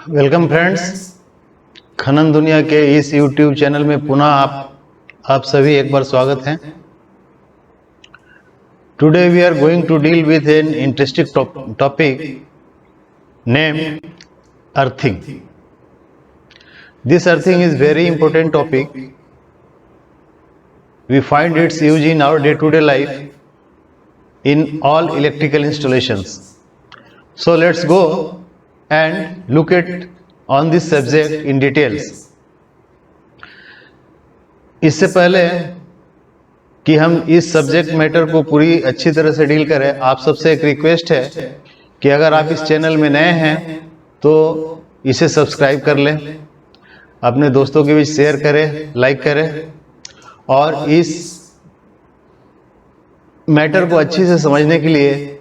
Welcome friends, खनन दुनिया के इस YouTube चैनल में पुनः आप सभी एक बार स्वागत है। Today we are going to deal with an interesting topic named earthing. This earthing is very important topic. We find its use in our day-to-day life in all electrical installations. So let's go and look at on this subject in details. इससे पहले कि हम इस subject matter को पूरी अच्छी तरह से डील करें, आप सबसे एक रिक्वेस्ट है कि अगर आप इस चैनल में नए हैं तो इसे सब्सक्राइब कर लें, अपने दोस्तों के बीच शेयर करें, लाइक करें और इस मैटर को अच्छे से समझने के लिए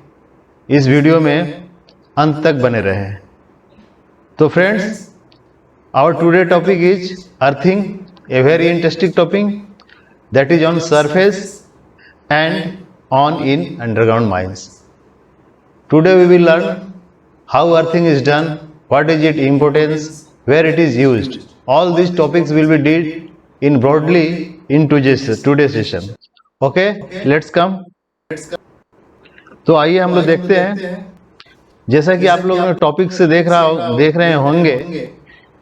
इस वीडियो में अंत तक बने रहें। तो friends, our today topic is earthing, a very interesting topic that is on surface and on in underground mines. Today we will learn how earthing is done, what is it importance, where it is used. All these topics will be dealt in broadly in today's session. Okay, let's come. तो आइए हम लोग देखते हैं. जैसा कि आप लोग टॉपिक से देख रहे होंगे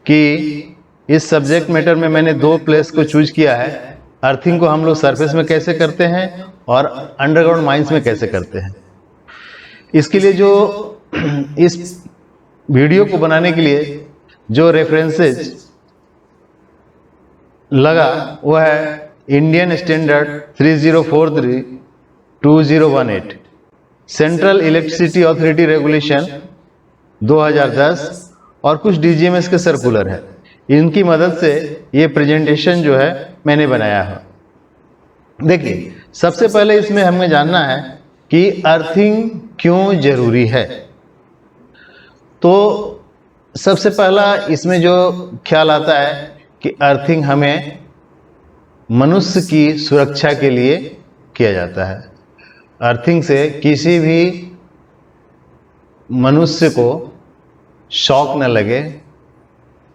कि इस सब्जेक्ट मैटर में मैंने दो प्लेस को चूज किया है. अर्थिंग को हम लोग सरफेस में कैसे करते हैं और अंडरग्राउंड माइंस में कैसे करते हैं. इसके लिए जो इस वीडियो को बनाने के लिए जो रेफरेंसेज लगा वो है Indian standard 3043-2018, central electricity authority regulation 2010 और कुछ DGMS के सर्कुलर है. इनकी मदद से ये प्रेजेंटेशन जो है मैंने बनाया है. देखिए, सबसे पहले इसमें हमें जानना है कि अर्थिंग क्यों जरूरी है. तो सबसे पहला इसमें जो ख्याल आता है कि अर्थिंग हमें मनुष्य की सुरक्षा के लिए किया जाता है. अर्थिंग से किसी भी मनुष्य को शॉक न लगे,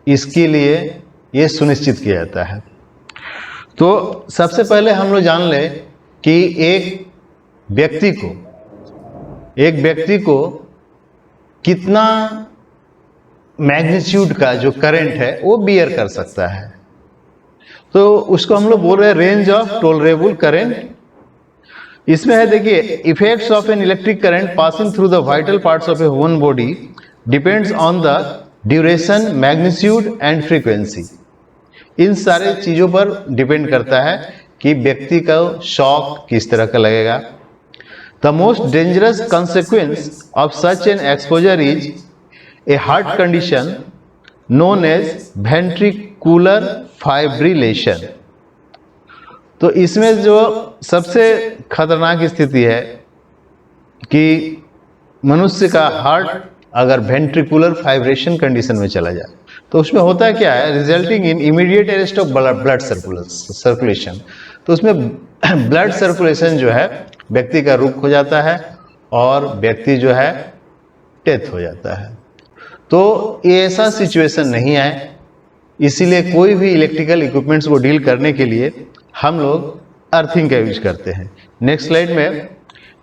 इसके लिए ये सुनिश्चित किया जाता है. तो सबसे पहले हम लोग जान ले कि एक व्यक्ति को कितना मैग्नीट्यूड का जो करंट है वो बियर कर सकता है. तो उसको हम लोग बोल रहे हैं रेंज ऑफ टॉलरेबल करंट. इसमें है, देखिए, effects of an electric current passing through the vital parts of a human body depends on the duration, magnitude and frequency. इन सारे चीजों पर डिपेंड करता है कि व्यक्ति का शॉक किस तरह का लगेगा. The most dangerous consequence of such an exposure is a heart condition known as ventricular fibrillation. तो इसमें जो सबसे खतरनाक स्थिति है कि मनुष्य का हार्ट अगर वेंट्रिकुलर फाइब्रेशन कंडीशन में चला जाए तो उसमें होता क्या है, resulting in immediate arrest of blood circulation. तो उसमें ब्लड सर्कुलेशन जो है व्यक्ति का रुक हो जाता है और व्यक्ति जो है डेथ हो जाता है. तो ऐसा सिचुएशन नहीं आए, इसीलिए कोई भी इलेक्ट्रिकल इक्विपमेंट्स को डील करने के लिए हम लोग अर्थिंग का यूज करते हैं. नेक्स्ट स्लाइड में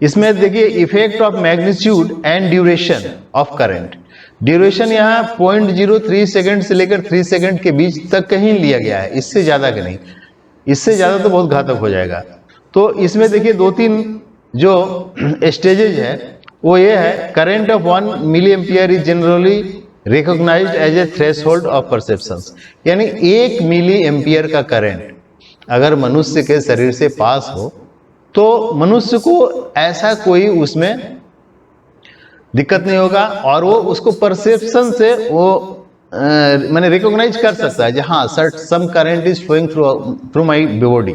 इसमें देखिए, effect of magnitude and duration of current. Duration यहाँ 0.03 सेकेंड से लेकर 3 सेकेंड के बीच तक कहीं लिया गया है, इससे ज्यादा का नहीं. इससे ज्यादा तो बहुत घातक हो जाएगा. तो इसमें देखिए 2-3 जो स्टेजेज है वो ये है, current of 1 milli ampere is generally recognised as a threshold of perceptions. यानी 1 मिली एम्पियर का करंट अगर मनुष्य के शरीर से पास हो तो मनुष्य को ऐसा कोई उसमें दिक्कत नहीं होगा और वो उसको परसेप्शन से वो मैंने रिकॉग्नाइज कर सकता है, हाँ some current is flowing through my body.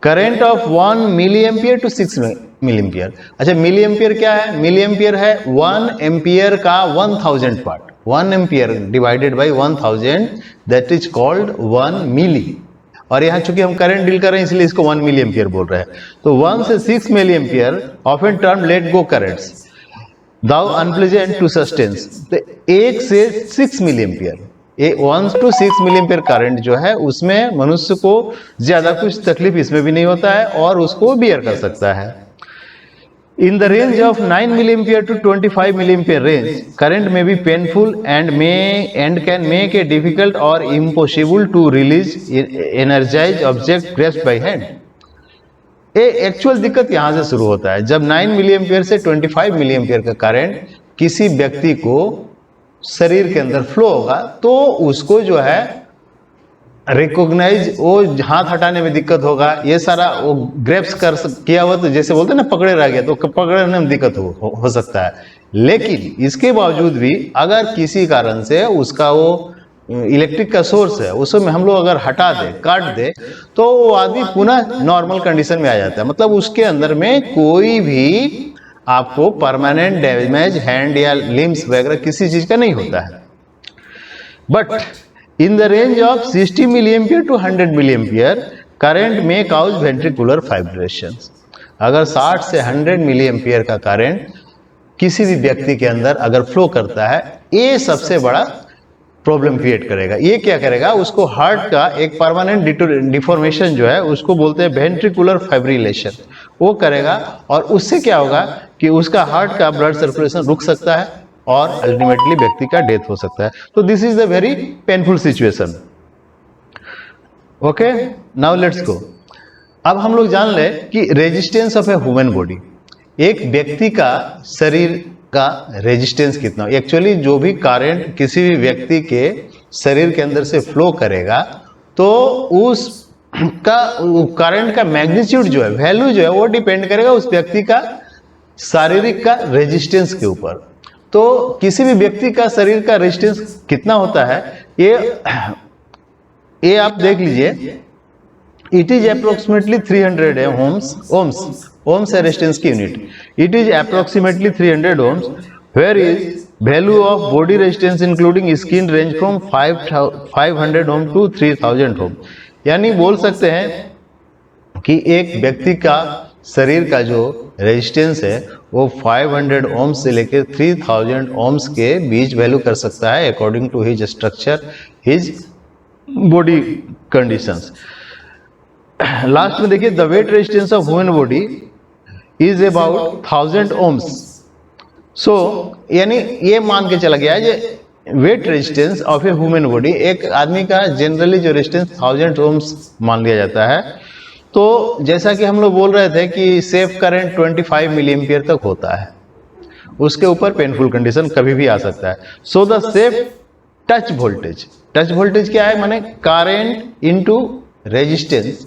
Current of 1 milli ampere to 6 milli ampere. अच्छा, मिली एम्पियर क्या है? मिली एम्पियर है 1 एम्पियर का 1000 part. 1 ampere divided by 1000, that is called 1 मिली. और यहाँ चूंकि हम करंट डील कर रहे हैं इसलिए इसको 1 मिली एम्पियर बोल रहे हैं. तो 1 से 6 milli ampere often term let go currents. Though unpleasant to sustains, तो 1 से 6 milli ampere, 1 to 6 milli ampere current जो है उसमें मनुष्य को ज्यादा कुछ तकलीफ इसमें भी नहीं होता है और उसको बियर कर सकता है। In the range of 9 milliampere to 25 milliampere range, current may be painful and can make it difficult or impossible to release energized object grasped by hand. Actual दिक्कत यहाँ से शुरू होता है जब 9 मिलीएम्पियर से 25 मिलीएम्पियर का करंट किसी व्यक्ति को शरीर के अंदर फ्लो होगा तो उसको जो है रिकॉग्नाइज, वो हाथ हटाने में दिक्कत होगा, ये सारा वो ग्रेप्स किया हुआ, तो जैसे बोलते हैं ना पकड़े रह गया, तो पकड़ने में दिक्कत हो सकता है। लेकिन इसके बावजूद भी अगर किसी कारण से उसका वो इलेक्ट्रिक का सोर्स है उसमें हम लोग अगर हटा दे, काट दे, तो वो आदमी पुनः नॉर्मल कंडीशन में आ जाता है। मतलब उसके अंदर में कोई भी आपको परमानेंट डैमेज हैंड या लिम्स वगैरह किसी चीज का नहीं होता है। But in the range of 60 milliampere to 100 milliampere, current may cause ventricular fibrillations. अगर 60 से 100 मिलीएम्पियर का करंट किसी भी व्यक्ति के अंदर अगर फ्लो करता है, ये सबसे बड़ा प्रॉब्लम क्रिएट करेगा। ये क्या करेगा, उसको हार्ट का एक परमानेंट डिफॉर्मेशन जो है उसको बोलते हैं वेंट्रिकुलर फाइब्रिलेशन, वो करेगा और उससे क्या होगा कि उसका हार्ट का ब्लड सर्कुलेशन रुक सकता है और अल्टीमेटली व्यक्ति का डेथ हो सकता है। तो this is the very painful situation. Okay, now let's go. अब हम लोग जान ले कि resistance of a human body, एक व्यक्ति का शरीर का रेजिस्टेंस कितना। एक्चुअली जो भी करंट किसी भी व्यक्ति के शरीर के अंदर से फ्लो करेगा तो उसका करंट का मैग्नीट्यूड जो है, वैल्यू जो है, वो डिपेंड करेगा उस व्यक्ति का शारीरिक का रेजिस्टेंस के ऊपर। तो किसी भी व्यक्ति का शरीर का रेजिस्टेंस कितना होता है ये आप देख लीजिए। It is approximately 300 ohms resistance की unit. It is approximately 300 ohms, where is value of body resistance including skin range from 500 ohm to 3000 ohm। यानी बोल सकते हैं कि एक व्यक्ति का शरीर का जो रेजिस्टेंस है वो 500 ohms से लेकर 3000 ohms के बीच वैल्यू कर सकता है according to his structure, his body conditions. Last में देखिए, the wet resistance of human body is about 1000 ohms। So यानी ये मान के चला गया है wet resistance of a human body, एक आदमी का जनरली जो रेजिस्टेंस 1000 ohms मान लिया जाता है। तो जैसा कि हम लोग बोल रहे थे कि सेफ करंट 25 मिली एम्पियर तक होता है, उसके ऊपर पेनफुल कंडीशन कभी भी आ सकता है। So the safe touch voltage, touch voltage क्या है, माने current into resistance,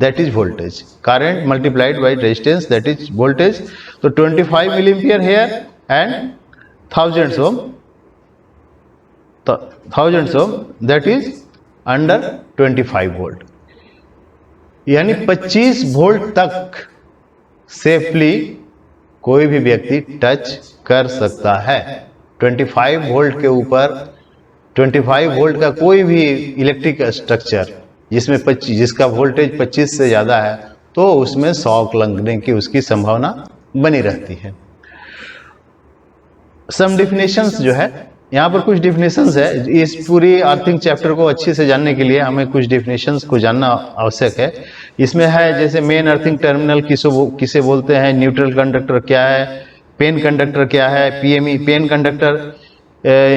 that is voltage, current multiplied by resistance, that is voltage. तो 25 milli ampere here and 1000 ohm, that is under 25 volt, यानी 25 वोल्ट तक सेफली कोई भी व्यक्ति touch कर सकता है। 25 वोल्ट के ऊपर, 25 वोल्ट का कोई भी इलेक्ट्रिक स्ट्रक्चर जिसमें 25, जिसका वोल्टेज 25 से ज्यादा है तो उसमें शॉक लगने की उसकी संभावना बनी रहती है। सम डेफिनेशंस जो है यहाँ पर कुछ डेफिनेशंस है। इस पूरी अर्थिंग चैप्टर को अच्छे से जानने के लिए हमें कुछ डेफिनेशंस को जानना आवश्यक है। इसमें है जैसे मेन अर्थिंग टर्मिनल किसे बोलते हैं, न्यूट्रल कंडक्टर क्या है, पेन कंडक्टर क्या है, PME PEN conductor,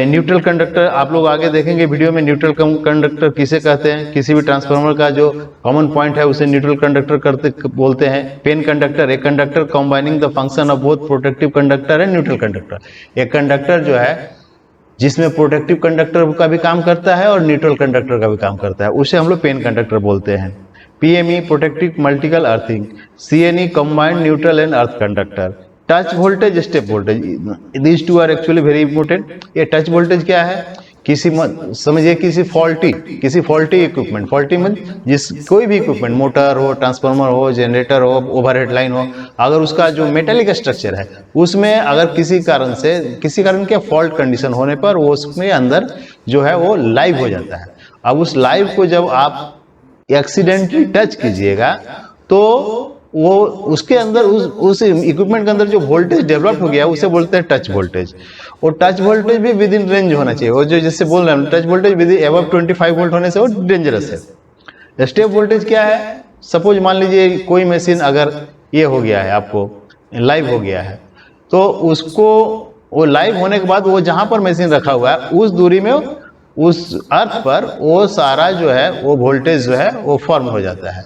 neutral conductor आप लोग आगे देखेंगे वीडियो में। न्यूट्रल कंडक्टर किसे कहते हैं, किसी भी ट्रांसफार्मर का जो कॉमन पॉइंट है उसे न्यूट्रल कंडक्टर बोलते हैं। पेन कंडक्टर, एक conductor combining the function of both protective conductor and neutral conductor. एक कंडक्टर जो है जिसमें प्रोटेक्टिव कंडक्टर का भी काम करता है और न्यूट्रल कंडक्टर का भी काम करता है, उसे हम लोग पेन कंडक्टर बोलते हैं। PME protective multiple earthing, CNE combined neutral and earth conductor. Touch voltage, step voltage, these two are actually very important. ये टच वोल्टेज क्या है, समझिए किसी फॉल्टी इक्विपमेंट, फॉल्टी में जिस कोई भी इक्विपमेंट, मोटर हो, ट्रांसफार्मर हो, जनरेटर हो, ओवरहेड लाइन हो, अगर उसका जो मेटेलिक स्ट्रक्चर है उसमें अगर किसी कारण के फॉल्ट कंडीशन होने पर वो उसमें अंदर जो है वो लाइव हो जाता है। अब उस लाइव को जब आप एक्सीडेंटली टच कीजिएगा तो वो उसके अंदर उस इक्विपमेंट के अंदर जो वोल्टेज डेवलप हो गया उसे बोलते हैं टच वोल्टेज। और टच वोल्टेज भी विद इन रेंज होना चाहिए। वो जो जिससे बोल रहे हैं touch voltage with above 25 volt होने से वो डेंजरस है। स्टेप वोल्टेज क्या है? सपोज मान लीजिए कोई मशीन अगर ये हो गया है, आपको लाइव हो गया है, तो उसको वो लाइव होने के बाद वो जहां पर मशीन रखा हुआ है उस दूरी में उस अर्थ पर वो सारा जो है वो वोल्टेज जो है वो फॉर्म हो जाता है।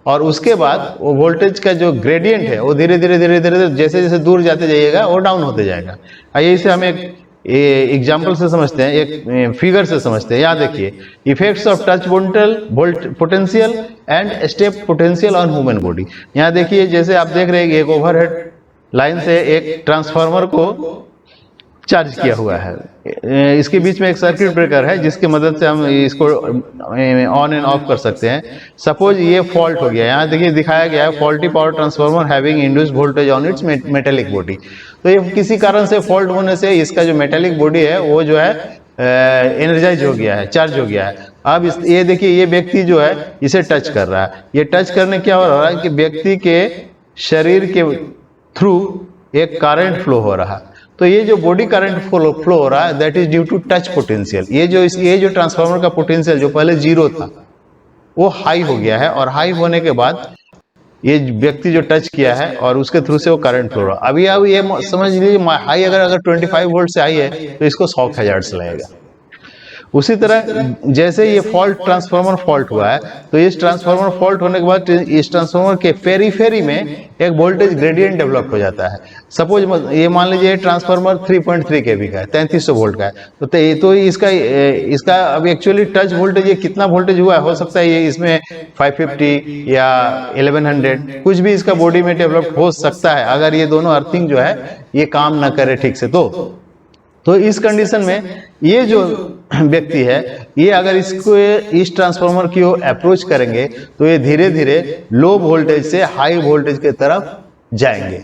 और उसके बाद वो वोल्टेज का जो ग्रेडियंट है वो धीरे धीरे धीरे धीरे जैसे जैसे दूर जाते जाइएगा वो डाउन होते जाएगा। आइए इसे हम एक एग्जाम्पल से समझते हैं, एक फिगर से समझते हैं। यहाँ देखिए, effects of touch potential and step potential on human body. यहाँ देखिए, जैसे आप देख रहे हैं एक ओवरहेड लाइन से एक ट्रांसफार्मर को चार्ज किया हुआ है। इसके बीच में एक सर्किट ब्रेकर है जिसकी मदद से हम इसको ऑन एंड ऑफ कर सकते हैं। सपोज ये फॉल्ट हो गया, यहाँ देखिए दिखाया गया है faulty power transformer having induced voltage on it's metallic body. तो ये किसी कारण से फॉल्ट होने से इसका जो मेटेलिक बॉडी है वो जो है एनर्जाइज हो गया है, चार्ज हो गया है। अब ये देखिए, ये व्यक्ति जो है इसे टच कर रहा है। ये टच करने क्या हो रहा है कि व्यक्ति के शरीर के थ्रू एक करंट फ्लो हो रहा है। तो ये जो बॉडी करंट फ्लो हो रहा है that is due to touch potential. ये जो ट्रांसफार्मर का पोटेंशियल जो पहले जीरो था वो हाई हो गया है, और हाई होने के बाद ये व्यक्ति जो टच किया है और उसके थ्रू से वो करंट फ्लो रहा। अब ये समझ लीजिए हाई अगर 25 वोल्ट से आई है तो इसको 100 हर्ट्ज लगेगा। उसी तरह जैसे ये फॉल्ट ट्रांसफार्मर फॉल्ट हुआ है तो इस ट्रांसफार्मर फॉल्ट होने के बाद इस ट्रांसफार्मर के पेरीफेरी में एक वोल्टेज ग्रेडियंट डेवलप हो जाता है। सपोज ये मान लीजिए ट्रांसफार्मर 3.3 केवी का है, 3300 वोल्ट का है। तो इसका अब एक्चुअली टच वोल्टेज ये कितना वोल्टेज हुआ है, हो सकता है ये इसमें 550 या 1100 कुछ भी इसका बॉडी में डेवलप हो सकता है अगर ये दोनों अर्थिंग जो है ये काम ना करे ठीक से। तो इस कंडीशन में ये जो व्यक्ति है ये अगर इस ट्रांसफार्मर की ओर अप्रोच करेंगे तो ये धीरे धीरे लो वोल्टेज से हाई वोल्टेज की तरफ जाएंगे।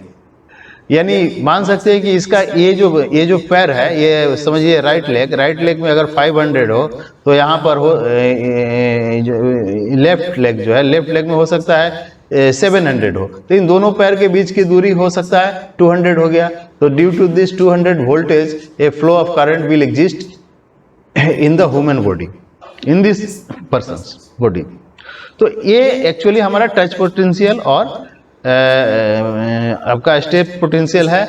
यानी मान सकते हैं कि इसका ये जो पैर है, ये समझिए राइट लेग में अगर 500 हो तो यहाँ पर हो लेफ्ट लेग में हो सकता है 700 हो। तो इन दोनों पैर के बीच की दूरी हो सकता है 200 हो गया। तो due to this 200 voltage a flow of current will exist in the human body, in this person's body. तो ये एक्चुअली हमारा टच पोटेंशियल और आपका स्टेप पोटेंशियल है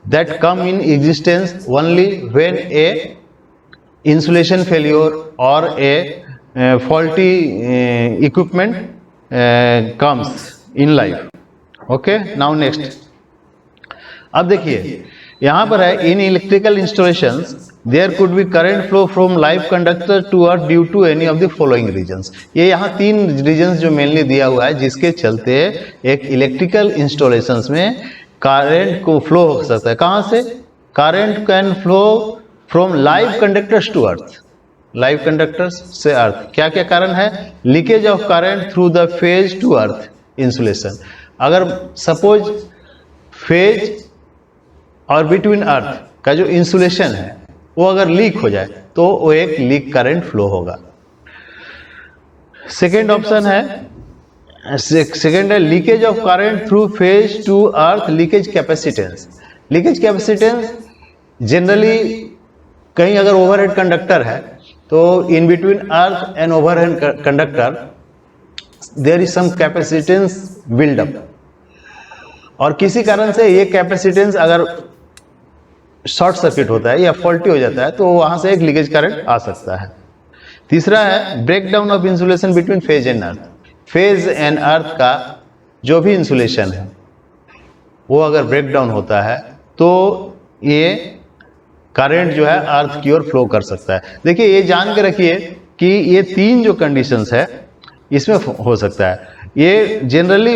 that come in existence only when a insulation failure और a faulty equipment comes in life. Okay, now next. अब देखिए यहाँ पर है in electrical installations there could be current flow from live conductor to earth due to any of the following reasons. ये यहाँ 3 reasons जो mainly दिया हुआ है जिसके चलते एक इलेक्ट्रिकल इंस्टॉलेशंस में करंट को फ्लो हो सकता है। कहाँ से? Current can flow from live conductors to earth, live conductors से अर्थ। क्या क्या कारण है? Leakage of current through the phase to earth insulation. अगर सपोज फेज और बिटवीन अर्थ का जो इंसुलेशन है वो अगर लीक हो जाए तो वो एक लीक करंट फ्लो होगा। सेकेंड ऑप्शन है, सेकेंड है leakage of current through phase to earth leakage capacitance. Leakage capacitance generally कहीं अगर ओवरहेड कंडक्टर है तो in between earth and overhead conductor there is some capacitance build up, और किसी कारण से ये कैपेसिटेंस अगर शॉर्ट सर्किट होता है या फॉल्टी हो जाता है तो वहां से एक लीकेज करंट आ सकता है। तीसरा है break down of insulation between phase and earth. Phase and earth का जो भी इंसुलेशन है वो अगर ब्रेक डाउन होता है तो ये करंट जो है अर्थ की ओर फ्लो कर सकता है। देखिए ये जान के रखिए कि ये 3 जो कंडीशंस है इसमें हो सकता है। ये जनरली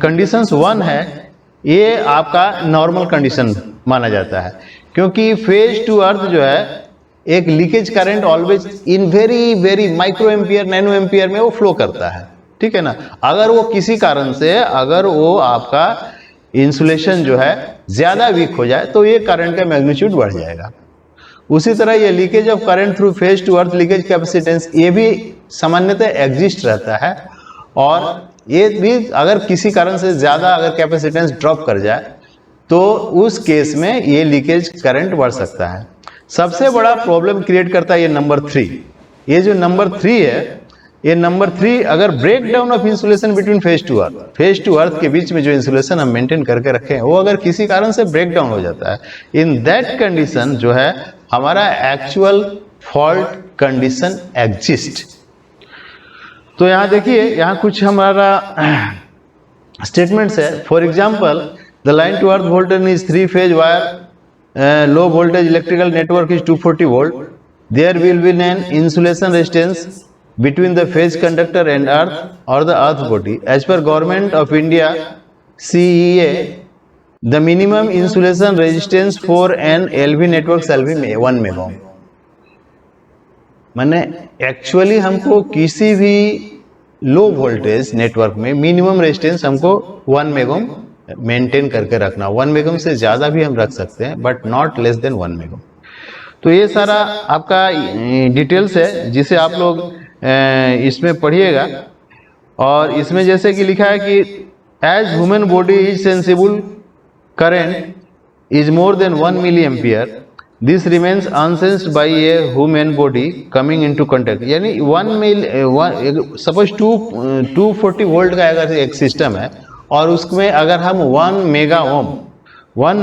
कंडीशंस 1 है, ये आपका नॉर्मल कंडीशन माना जाता है क्योंकि फेज टू अर्थ जो है एक leakage current always in very very micro ampere nano ampere में वो फ्लो करता है, ठीक है ना। अगर वो किसी कारण से अगर वो आपका इंसुलेशन जो है ज्यादा वीक हो जाए तो ये करंट का मैग्नीट्यूड बढ़ जाएगा। उसी तरह ये leakage of current through phase to earth leakage capacitance ये भी सामान्यतः एग्जिस्ट रहता है, और ये भी अगर किसी कारण से ज़्यादा अगर कैपेसिटेंस ड्रॉप कर जाए तो उस केस में ये लीकेज करंट बढ़ सकता है। सबसे बड़ा प्रॉब्लम क्रिएट करता है ये नंबर 3। ये जो नंबर 3 है, ये नंबर 3 अगर break down of insulation between phase to earth के बीच में जो इंसुलेशन हम मेंटेन करके रखे हैं वो अगर किसी कारण से ब्रेक डाउन हो जाता है, इन दैट कंडीशन जो है हमारा एक्चुअल फॉल्ट कंडीशन एग्जिस्ट। तो यहाँ देखिए, यहाँ कुछ हमारा स्टेटमेंट्स है। For example, the line to earth voltage is 3 phase wire, low voltage electrical network is 240 volt, there will be an insulation resistance between the phase conductor and earth or the earth body. As per Government of India CEA, the minimum insulation resistance for an LV network shall be 1 megohm. माने actually हमको किसी भी low voltage network में minimum resistance हमको 1 मेगोम maintain करके रखना। 1 मेगोम से ज़्यादा भी हम रख सकते हैं बट नॉट लेस देन 1 मेगोम। तो ये सारा आपका डिटेल्स है जिसे आप लोग इसमें पढ़िएगा। और इसमें जैसे कि लिखा है कि as human body is sensible current is more than 1 milli ampere, this remains unsensed by a human body coming into contact. यानी 1 मिली, सपोज 240 वोल्ट का अगर एक सिस्टम है और उसमें अगर हम 1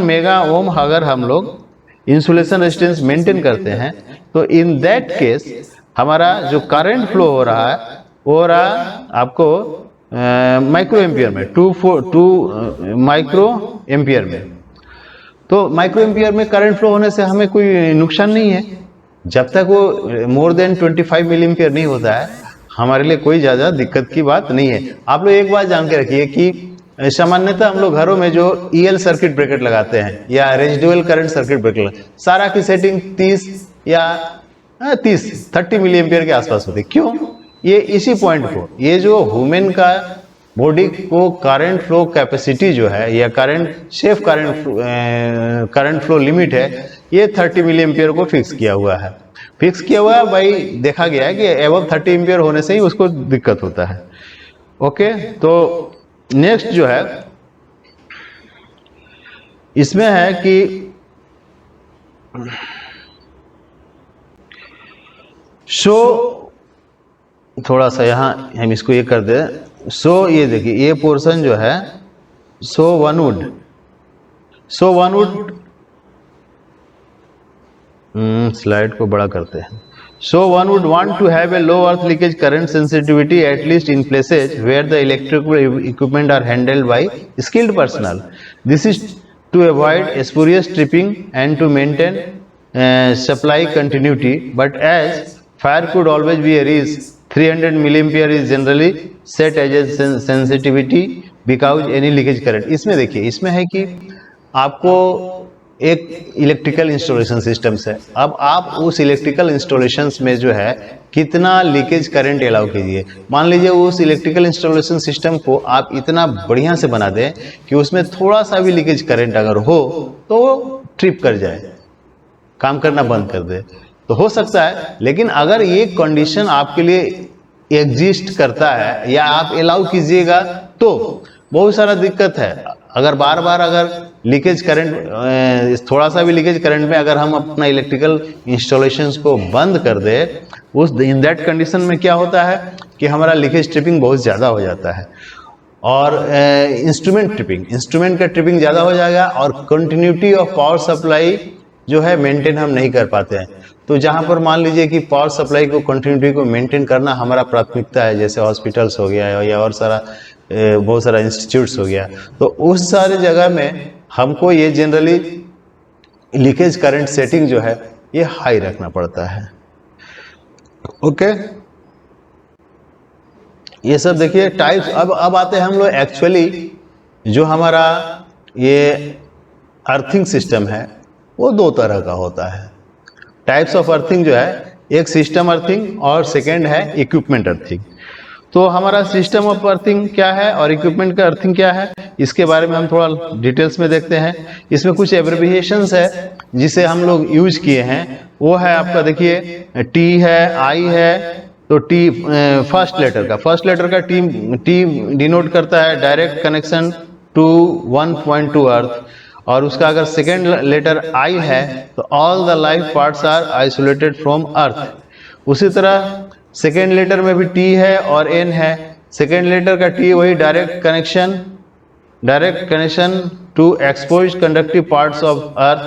मेगा ओम अगर हम लोग इंसुलेशन रेजिस्टेंस मेंटेन करते हैं तो इन दैट केस हमारा जो करंट फ्लो हो रहा है वो हो रहा आपको माइक्रो एम्पियर में, 2 माइक्रो एम्पियर में। तो माइक्रो एम्पियर में करंट फ्लो होने से हमें कोई नुकसान नहीं है। जब तक वो मोर देन 25 मिली एम्पियर नहीं होता है हमारे लिए कोई ज़्यादा दिक्कत की बात नहीं है। आप लोग एक बात जान के रखिए कि सामान्यतः हम लोग घरों में जो EL सर्किट ब्रेकर लगाते हैं या रेजिडुअल करंट सर्किट ब्रेकर, सारा की सेटिंग 30 या 30 मिली एम्पियर के आसपास होती है। क्यों? ये इसी पॉइंट को, ये जो ह्यूमन का बॉडी को करंट फ्लो कैपेसिटी जो है या सेफ करंट फ्लो लिमिट है, ये 30 मिली एम्पियर को फिक्स किया हुआ है। भाई देखा गया है कि एबव 30 एम्पियर होने से ही उसको दिक्कत होता है। ओके, तो नेक्स्ट जो है इसमें है कि थोड़ा सा यहाँ हम इसको ये कर दे। ये देखिए, ये पोर्शन जो है वन वुड स्लाइड को बड़ा करते हैं। one would want to have a low earth leakage current sensitivity at least in places where the electrical equipment are handled by skilled personnel. This is to avoid spurious tripping and to maintain supply continuity. But as fire could always be a risk, 300 milliampere is generally set as a sensitivity because any leakage current. इसमें देखिए, इसमें है कि आपको एक electrical installation systems है। अब आप उस इलेक्ट्रिकल इंस्टॉलेशंस में जो है कितना लीकेज करंट अलाउ कीजिए। मान लीजिए उस इलेक्ट्रिकल इंस्टॉलेशन सिस्टम को आप इतना बढ़िया से बना दें कि उसमें थोड़ा सा भी लीकेज करंट अगर हो तो वो ट्रिप कर जाए, काम करना बंद कर दे, तो हो सकता है। लेकिन अगर ये कंडीशन आपके लिए एग्जिस्ट करता है या आप अलाउ कीजिएगा तो बहुत सारा दिक्कत है। अगर बार बार अगर लीकेज करंट, थोड़ा सा भी लीकेज करंट में अगर हम अपना इलेक्ट्रिकल इंस्टॉलेशंस को बंद कर दे, उस इन दैट कंडीशन में क्या होता है कि हमारा लीकेज ट्रिपिंग बहुत ज़्यादा हो जाता है और इंस्ट्रूमेंट का ट्रिपिंग ज़्यादा हो जाएगा और कंटिन्यूटी ऑफ पावर सप्लाई जो है मेंटेन हम नहीं कर पाते हैं। तो जहाँ पर मान लीजिए कि पावर सप्लाई को, कंटिन्यूटी को मेंटेन करना हमारा प्राथमिकता है, जैसे हॉस्पिटल्स हो गया या और बहुत सारा इंस्टीट्यूट्स हो गया, तो उस सारे जगह में हमको ये जनरली लीकेज करंट सेटिंग जो है ये हाई रखना पड़ता है। ओके, ये सब देखिए टाइप्स। अब आते हैं हम लोग एक्चुअली जो हमारा ये अर्थिंग सिस्टम है वो 2 तरह का होता है। टाइप्स ऑफ अर्थिंग जो है, एक सिस्टम अर्थिंग और सेकेंड है इक्विपमेंट अर्थिंग। तो हमारा सिस्टम ऑफ अर्थिंग क्या है और इक्विपमेंट का अर्थिंग क्या है, इसके बारे में हम थोड़ा डिटेल्स में देखते हैं। इसमें कुछ एब्रिविएशंस है जिसे हम लोग यूज किए हैं। वो है आपका देखिए T है, I है, तो टी फर्स्ट लेटर का टी डिनोट करता है direct connection to one point to earth, और उसका अगर सेकेंड लेटर आई है तो all the life parts are isolated from earth. उसी तरह सेकेंड लेटर में भी टी है और एन है। सेकेंड लेटर का टी वही direct connection to exposed conductive parts of earth,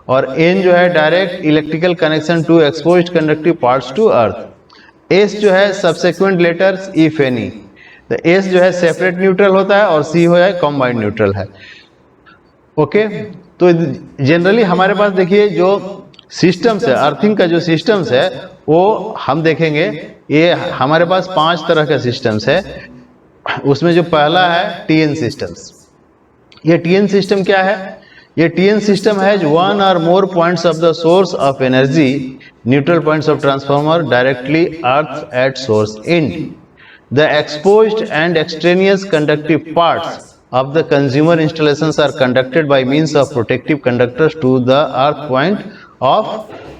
और एन जो है direct electrical connection to exposed conductive parts to earth. S जो है सबसेक्वेंट लेटर्स इफ एनी, तो एस जो है सेपरेट न्यूट्रल होता है और सी हो है कॉम्बाइंड न्यूट्रल है। ओके, तो जनरली हमारे पास देखिए जो सिस्टम्स है, अर्थिंग का जो सिस्टम्स है वो हम देखेंगे, ये हमारे पास 5 तरह का सिस्टम्स है। उसमें जो पहला है टीएन सिस्टम्स। ये टीएन सिस्टम क्या है? ये टीएन सिस्टम है जो वन और more points of the source of energy, neutral points of transformer directly earth at source and. The exposed and extraneous conductive parts of the consumer installations are conducted by means of protective conductors to the earth point of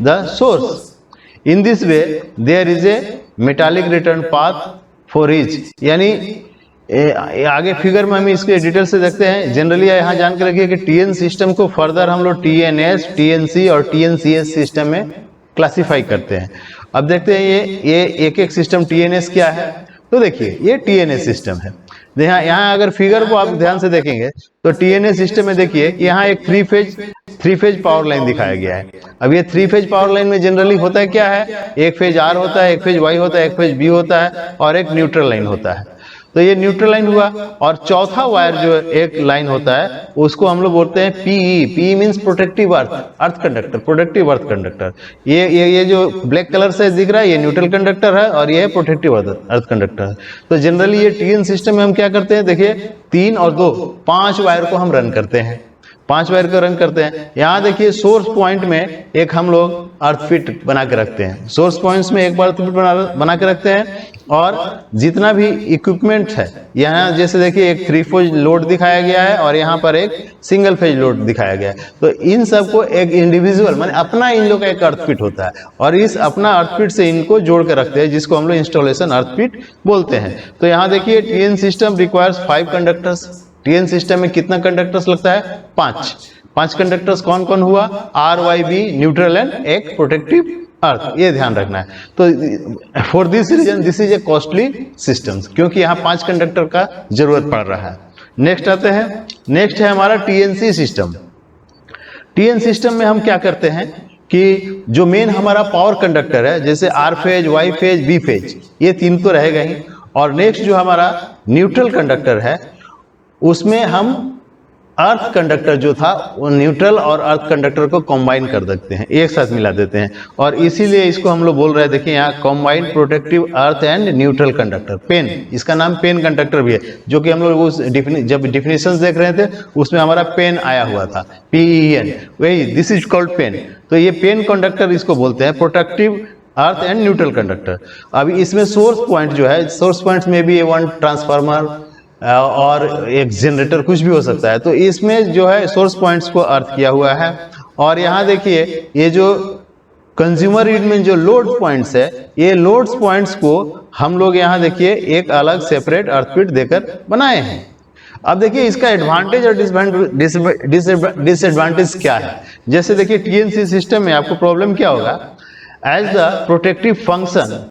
the source. In this way there is a metallic return path for each। यानी आगे figure में हम इसके detail से देखते हैं। Generally यहाँ जान के रखिए कि टीएन सिस्टम को फर्दर हम लोग टीएनएस, टीएनसी और टीएनसीएस सिस्टम में क्लासिफाई करते हैं। अब देखते हैं ये एक सिस्टम टीएनएस क्या है। तो देखिए ये टीएनएस सिस्टम है। यहाँ अगर फिगर को आप ध्यान से देखेंगे तो टीएनएस सिस्टम में देखिए कि यहाँ एक थ्री फेज पावर लाइन दिखाया गया है। अब ये 3 फेज पावर लाइन में जनरली होता है क्या है, एक फेज आर होता है, एक फेज वाई होता है, एक फेज बी होता है और एक न्यूट्रल लाइन होता है। तो ये न्यूट्रल लाइन हुआ, और चौथा वायर जो एक लाइन होता है उसको हम लोग बोलते हैं पीई। पीई मींस प्रोटेक्टिव अर्थ कंडक्टर, प्रोटेक्टिव अर्थ कंडक्टर। ये जो ब्लैक कलर से दिख रहा है ये न्यूट्रल कंडक्टर है और ये प्रोटेक्टिव अर्थ कंडक्टर है। तो जनरली ये टीएन सिस्टम में हम क्या करते हैं, देखिए 3 और 2 5 वायर को हम रन करते हैं, 5 वायर को रन करते हैं। यहाँ देखिए सोर्स पॉइंट में एक हम लोग अर्थफिट बना के रखते हैं, सोर्स पॉइंट्स में एक बार अर्थफिट बना के रखते हैं, और जितना भी इक्विपमेंट है यहाँ जैसे देखिए एक 3 फेज लोड दिखाया गया है और यहाँ पर एक सिंगल फेज लोड दिखाया गया है। तो इन सबको एक इंडिविजुअल माने अपना इन लोग का एक अर्थफिट होता है, और इस अपना अर्थफिट से इनको जोड़ के रखते हैं जिसको हम लोग इंस्टॉलेशन अर्थफिट बोलते हैं। तो यहाँ देखिए TN system requires 5 conductors. TN system में कितना कंडक्टर्स लगता है? 5 कंडक्टर्स कौन कौन हुआ? R Y B neutral and एक प्रोटेक्टिव अर्थ, ये ध्यान रखना है। तो for this reason this is a costly system, क्योंकि यहाँ 5 कंडक्टर का जरूरत पड़ रहा है। नेक्स्ट आते हैं, नेक्स्ट है हमारा टीएनसी सिस्टम। टीएन सिस्टम में हम क्या करते हैं कि जो मेन हमारा पावर कंडक्टर है जैसे R phase, Y phase, B phase, ये 3 तो रहेगा ही, और नेक्स्ट जो हमारा न्यूट्रल कंडक्टर है उसमें हम अर्थ कंडक्टर जो था वो न्यूट्रल और अर्थ कंडक्टर को कंबाइन कर देते हैं, एक साथ मिला देते हैं, और इसीलिए इसको हम लोग बोल रहे हैं, देखिए यहाँ combined protective earth and neutral conductor, PEN, इसका नाम पेन कंडक्टर भी है, जो कि हम लोग उस जब डिफिनेशंस देख रहे थे उसमें हमारा पेन आया हुआ था, PEN, वही दिस इज कॉल्ड पेन। तो ये पेन कंडक्टर इसको बोलते हैं, protective earth and neutral conductor. अभी इसमें सोर्स पॉइंट जो है, सोर्स पॉइंट में भी वन ट्रांसफार्मर और एक जनरेटर कुछ भी हो सकता है, तो इसमें जो है सोर्स पॉइंट्स को अर्थ किया हुआ है। और यहाँ देखिए ये जो कंज्यूमर यूनिट में जो लोड पॉइंट्स है, ये लोड पॉइंट्स को हम लोग यहाँ देखिए एक अलग सेपरेट अर्थफिट देकर बनाए हैं। अब देखिए इसका एडवांटेज और डिसएडवांटेज क्या है। जैसे देखिए टीएनसी सिस्टम में आपको प्रॉब्लम क्या होगा, as the protective function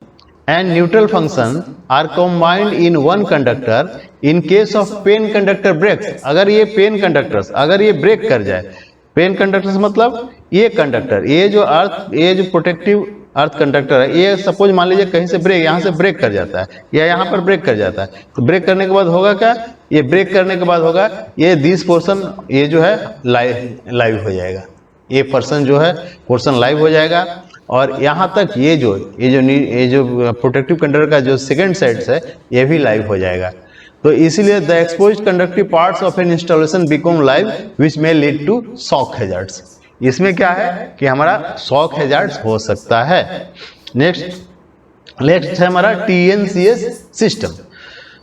and neutral function are combined in one conductor in case of PEN conductor breaks। अगर ये पेन कंडक्टर्स अगर ये ब्रेक कर जाए, पेन कंडक्टर्स मतलब ये कंडक्टर, ये जो प्रोटेक्टिव अर्थ कंडक्टर है, ये सपोज मान लीजिए कहीं से यहाँ से ब्रेक कर जाता है या यहाँ पर ब्रेक कर जाता है, तो ब्रेक करने के बाद होगा क्या, ये ब्रेक करने के बाद होगा ये दिस पोर्शन ये जो है लाइव हो जाएगा, ये पर्सन जो है पोर्शन लाइव हो जाएगा, और यहाँ तक ये जो प्रोटेक्टिव कंडक्टर का जो सेकेंड साइड्स है ये भी लाइव हो जाएगा। तो इसीलिए the exposed conductive parts of an installation become live which may lead to shock hazards. इसमें क्या है कि हमारा शॉक हैजार्ड्स हो सकता है। नेक्स्ट है हमारा टीएनसीएस सिस्टम।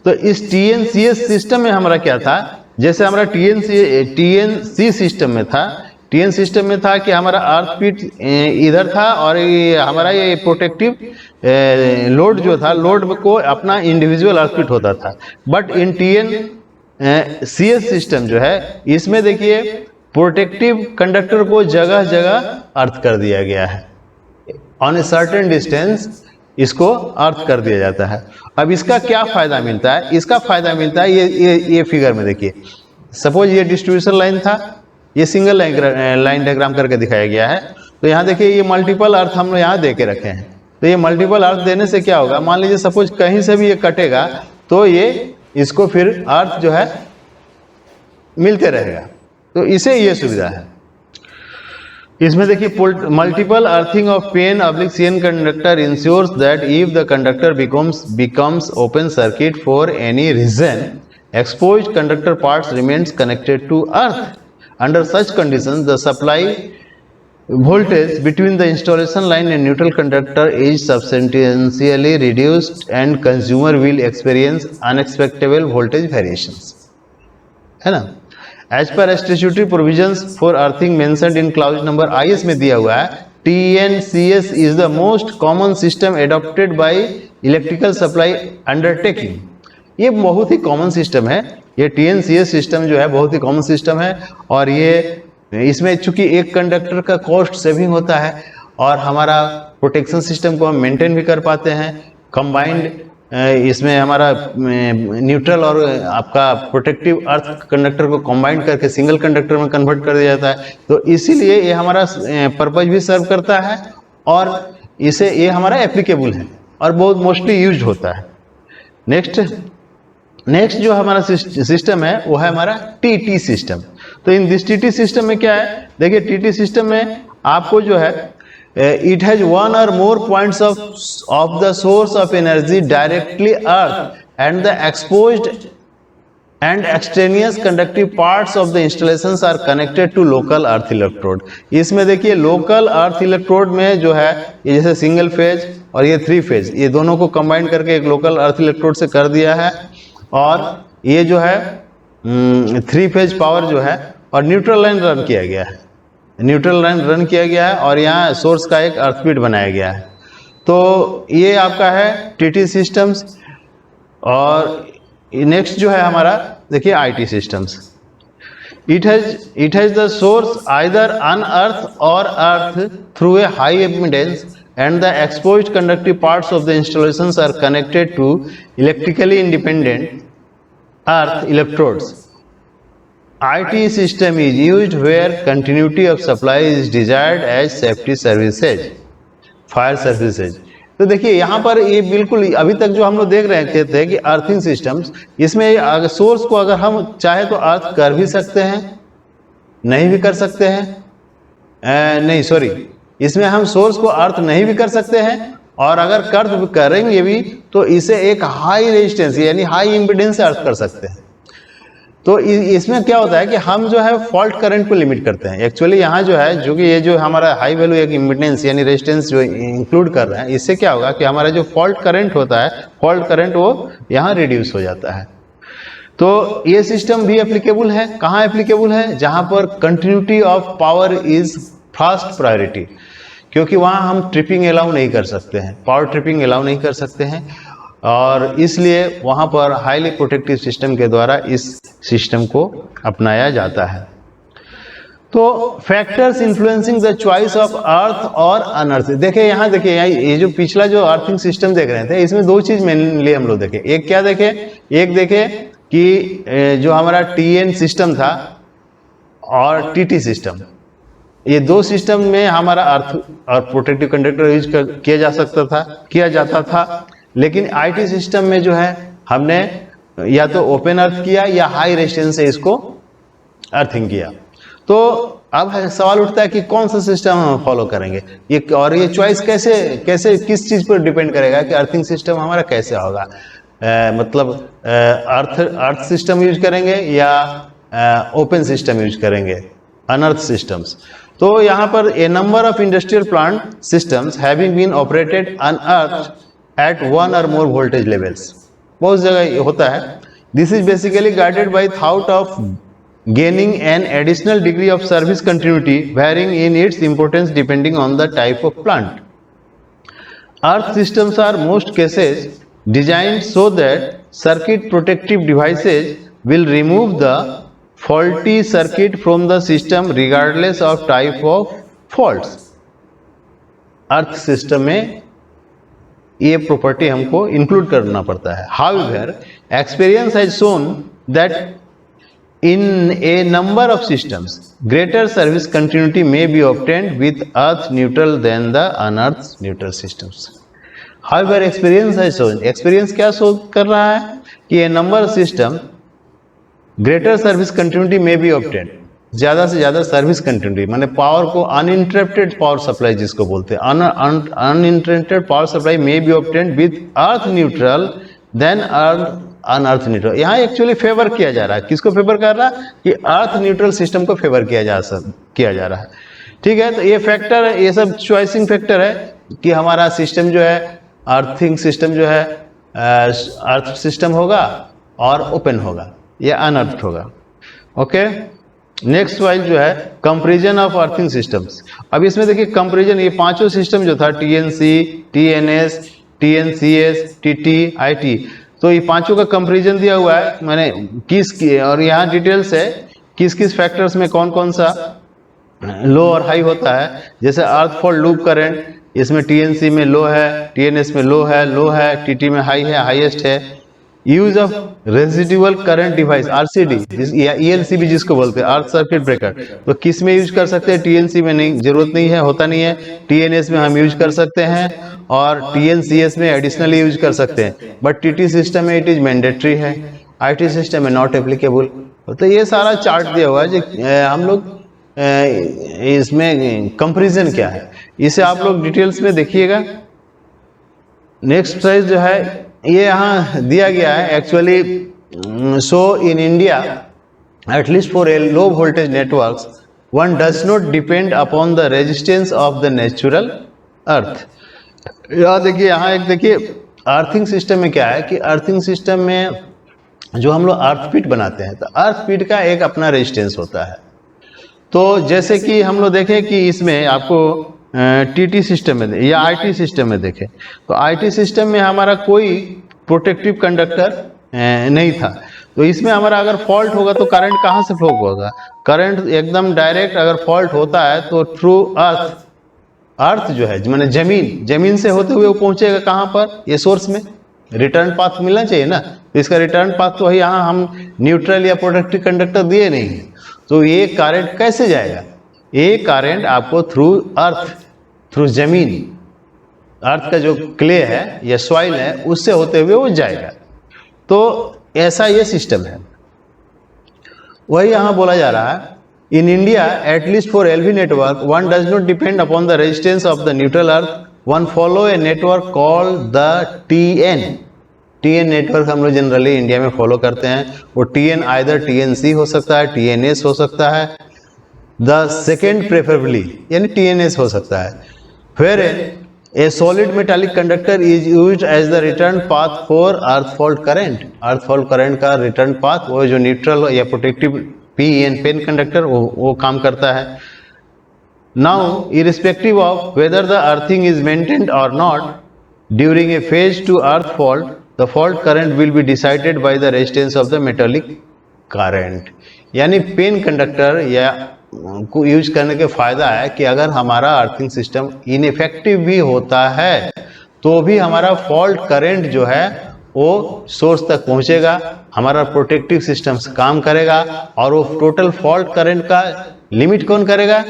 तो इस टीएनसीएस सिस्टम में हमारा क्या था, जैसे हमारा टीएनसी सिस्टम में था, टीएन सिस्टम में था कि हमारा अर्थफिट इधर था और ये हमारा ये प्रोटेक्टिव लोड जो था, लोड को अपना इंडिविजुअल अर्थक्वेट होता था। But in TN CS system जो है, इसमें देखिए प्रोटेक्टिव कंडक्टर को जगह जगह अर्थ कर दिया गया है, ऑन ए सर्टेन डिस्टेंस इसको अर्थ कर दिया जाता है। अब इसका क्या फायदा मिलता है? इसका फायदा मिलता है ये फिगर में देखिए, सपोज ये डिस्ट्रीब्यूशन लाइन था, ये सिंगल लाइन डायग्राम करके दिखाया गया है। तो यहाँ देखिए ये मल्टीपल अर्थ हम लोग यहाँ दे के रखे हैं। तो ये मल्टीपल अर्थ देने से क्या होगा, मान लीजिए सपोज कहीं से भी ये कटेगा तो ये इसको फिर अर्थ जो है मिलते रहेगा। तो इसे ये सुविधा है। इसमें देखिए multiple earthing of PEN oblique CN conductor ensures that if the conductor becomes open circuit for any reason, exposed conductor parts remains connected to earth. Under such conditions, the supply voltage between the installation line and neutral conductor is substantially reduced and consumer will experience unexpected voltage variations. है ना? As per statutory provisions for earthing mentioned in clause number IS में दिया हुआ है, TNCS is the most common system adopted by electrical supply undertaking. ये बहुत ही common system है, ये TNCS सिस्टम जो है बहुत ही कॉमन सिस्टम है। और ये इसमें चूंकि एक कंडक्टर का कॉस्ट सेविंग होता है और हमारा प्रोटेक्शन सिस्टम को हम मेंटेन भी कर पाते हैं। कंबाइंड इसमें हमारा न्यूट्रल और आपका प्रोटेक्टिव अर्थ कंडक्टर को कंबाइंड करके सिंगल कंडक्टर में कन्वर्ट कर दिया जाता है। तो इसीलिए ये हमारा पर्पज भी सर्व करता है और इसे ये हमारा एप्लीकेबल है और बहुत मोस्टली यूज्ड होता है। नेक्स्ट जो हमारा सिस्टम है वो है हमारा TT सिस्टम। तो इन दिस TT सिस्टम में क्या है, देखिए TT सिस्टम में आपको जो है it has one or more points of the source of energy directly earth and the exposed and extraneous conductive parts of the installations are connected to local earth electrode. इसमें देखिए local अर्थ electrode में जो है ये जैसे single phase और ये 3 phase, ये दोनों को कंबाइन करके एक लोकल अर्थ इलेक्ट्रोड से कर दिया है। और ये जो है 3 फेज पावर जो है और न्यूट्रल लाइन रन किया गया है, न्यूट्रल लाइन रन किया गया है और यहाँ सोर्स का एक अर्थक्वेट बनाया गया है। तो ये आपका है TT सिस्टम्स। और नेक्स्ट जो है हमारा देखिए IT systems. It has the source either on earth और earth through a high impedance and the exposed conductive parts of the installations are connected to electrically independent earth electrodes. IT system is used where continuity of supply is desired as safety services, fire services. तो देखिए यहाँ पर ये बिल्कुल अभी तक जो हम लोग देख रहे थे कि अर्थिंग सिस्टम्स, इसमें अगर सोर्स को अगर हम चाहे तो अर्थ कर भी सकते हैं, नहीं भी कर सकते हैं, इसमें हम सोर्स को अर्थ नहीं भी कर सकते हैं और अगर कर करेंगे भी तो इसे एक हाई रेजिस्टेंस यानी हाई इम्पीडेंस से अर्थ कर सकते हैं। तो इसमें क्या होता है कि हम जो है फॉल्ट करंट को लिमिट करते हैं। एक्चुअली यहाँ जो है जो कि ये जो हमारा हाई वैल्यू एक इम्पीडेंस यानी रेजिस्टेंस जो इंक्लूड कर रहे हैं, इससे क्या होगा कि हमारा जो फॉल्ट करंट होता है, फॉल्ट करंट वो यहाँ रिड्यूस हो जाता है। तो ये सिस्टम भी एप्लीकेबल है। कहाँ एप्लीकेबल है? जहाँ पर continuity of power is first priority, क्योंकि वहाँ हम ट्रिपिंग अलाउ नहीं कर सकते हैं, पावर ट्रिपिंग अलाउ नहीं कर सकते हैं और इसलिए वहाँ पर हाईली प्रोटेक्टिव सिस्टम के द्वारा इस सिस्टम को अपनाया जाता है। तो factors influencing the choice of earth और अनअर्थ। देखिए यहाँ देखिए ये जो पिछला जो अर्थिंग सिस्टम देख रहे थे इसमें 2 चीज मेनली हम लोग देखे। एक क्या देखे? एक देखे कि जो हमारा TN सिस्टम था और TT सिस्टम, ये 2 सिस्टम में हमारा अर्थ और प्रोटेक्टिव कंडक्टर यूज किया जाता था। लेकिन IT सिस्टम में जो है हमने या तो ओपन अर्थ किया या हाई रेजिस्टेंस से इसको अर्थिंग किया। तो अब सवाल उठता है कि कौन सा सिस्टम हम फॉलो करेंगे, ये चॉइस कैसे किस चीज पर डिपेंड करेगा कि अर्थिंग सिस्टम हमारा कैसे होगा। मतलब अर्थ सिस्टम यूज करेंगे या ओपन सिस्टम यूज करेंगे, अनअर्थ सिस्टम्स। तो यहाँ पर a number of industrial plant systems having been operated on earth at 1 or more voltage levels, बहुत जगह होता है। This is basically guided by thought of gaining an additional degree of service continuity varying in its importance depending on the type of plant. Earth systems are most cases designed so that circuit protective devices will remove the faulty circuit from the system regardless of type of faults. Earth system में ये property हमको include करना पड़ता है. However, experience has shown that in a number of systems, greater service continuity may be obtained with earth neutral than the unearth neutral systems. However, experience has shown, experience क्या show कर रहा है कि a number of system greater service continuity may be obtained. ज्यादा से ज्यादा service continuity माने power को अनइंटरप्टेड पावर सप्लाई जिसको बोलते हैं, uninterrupted power supply may be obtained with earth neutral than unearth neutral. यहाँ एक्चुअली फेवर किया जा रहा है. किसको फेवर कर रहा है कि अर्थ न्यूट्रल सिस्टम को फेवर किया जा रहा है. ठीक है, तो ये फैक्टर, ये सब चॉइसिंग फैक्टर है कि हमारा सिस्टम जो है अर्थिंग सिस्टम जो है अर्थ सिस्टम होगा और ओपन होगा या अनअर्थ होगा. ओके, नेक्स्ट वाइज जो है कंपैरिजन ऑफ अर्थिंग सिस्टम्स. अब इसमें देखिए कंपैरिजन, ये पांचों सिस्टम जो था टीएनसी, टीएनएस, टीएनसीएस, टीटी, आईटी, तो ये पांचों का कंपैरिजन दिया हुआ है. मैंने किस और यहाँ डिटेल्स है किस किस फैक्टर्स में कौन कौन सा लो और हाई होता है. जैसे अर्थ फॉल्ट लूप करंट, इसमें टीएनसी में लो है, टीएनएस में लो है, टीटी में हाई है, हाईएस्ट है. Use of residual current device RCD या ईएलसीबी जिसको बोलते हैं, अर्थ सर्किट ब्रेकर, तो किस में यूज कर सकते हैं? टीएनसी में नहीं, जरूरत नहीं है, होता नहीं है. टीएनएस में हम यूज कर सकते हैं और टीएनसीएस में एडिशनली यूज कर सकते हैं, बट टीटी सिस्टम में इट इज मैंडेटरी है, आईटी सिस्टम में नॉट एप्लीकेबल. तो ये सारा चार्ट दिया हुआ है जो हम लोग इसमें कंपैरिजन क्या है इसे आप लोग डिटेल्स में देखिएगा. नेक्स्ट साइज जो है ये यहाँ दिया गया है actually. So in India at least for a low voltage networks one does not depend upon the resistance of the natural earth. यहाँ देखिए, यहाँ एक देखिए अर्थिंग सिस्टम में क्या है कि अर्थिंग सिस्टम में जो हम लोग अर्थ पीट बनाते हैं तो अर्थ पीट का एक अपना रेजिस्टेंस होता है. तो जैसे कि हम लोग देखें कि इसमें आपको टीटी सिस्टम में या आईटी सिस्टम में देखें तो आईटी सिस्टम में हमारा कोई प्रोटेक्टिव कंडक्टर नहीं था. तो इसमें हमारा अगर फॉल्ट होगा तो करंट कहाँ से फ्लो होगा? करंट एकदम डायरेक्ट अगर फॉल्ट होता है तो थ्रू अर्थ जो है माने जमीन से होते हुए वो पहुंचेगा कहाँ पर? ये सोर्स में. रिटर्न पाथ मिलना चाहिए ना, तो इसका रिटर्न पाथ तो यहाँ हम न्यूट्रल या प्रोटेक्टिव कंडक्टर दिए नहीं है. तो ये करंट कैसे जाएगा? ये करंट आपको थ्रू जमीन, अर्थ का जो क्ले है या सॉइल है उससे होते हुए वो जाएगा. तो ऐसा ये सिस्टम है. वही यहाँ बोला जा रहा है in India at least for LV network one does not depend upon the resistance of the neutral earth, one follow a network called the TN network हम लोग जनरली इंडिया में फॉलो करते हैं. वो टीएन आइदर टीएनसी हो सकता है, TNS हो सकता है, द सेकेंड प्रेफरेबली यानी टीएनएस हो सकता है. फिर a solid metallic conductor is used as the return path for earth fault current. Earth fault current का रिटर्न पाथ वो जो न्यूट्रल या प्रोटेक्टिव पीएन पेन कंडक्टर वो काम करता है. Now irrespective of whether the earthing is maintained और not during a phase to earth fault, the fault current will be decided by the resistance of the metallic current. यानी pen conductor या को use करने के फायदा है कि अगर हमारा अर्थिंग सिस्टम इनइफेक्टिव भी होता है तो भी हमारा फॉल्ट करंट जो है वो सोर्स तक पहुंचेगा, हमारा प्रोटेक्टिव सिस्टम काम करेगा और वो टोटल फॉल्ट करंट का लिमिट कौन करेगा?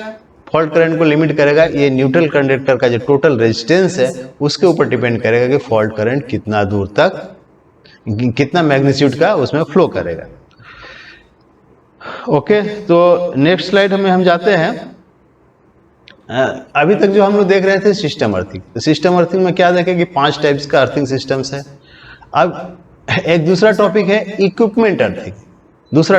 फॉल्ट करंट को लिमिट करेगा ये न्यूट्रल कंडक्टर का जो टोटल रेजिस्टेंस है उसके ऊपर डिपेंड करेगा कि फॉल्ट करंट कितना दूर तक, कितना मैग्नीट्यूड का उसमें फ्लो करेगा. ओके, तो नेक्स्ट स्लाइड में हम जाते हैं. अभी तक जो हम लोग देख रहे थे सिस्टम अर्थिंग, तो सिस्टम अर्थिंग में क्या देखें कि 5 टाइप्स का अर्थिंग सिस्टम्स है. अब एक दूसरा टॉपिक है इक्विपमेंट अर्थिंग. दूसरा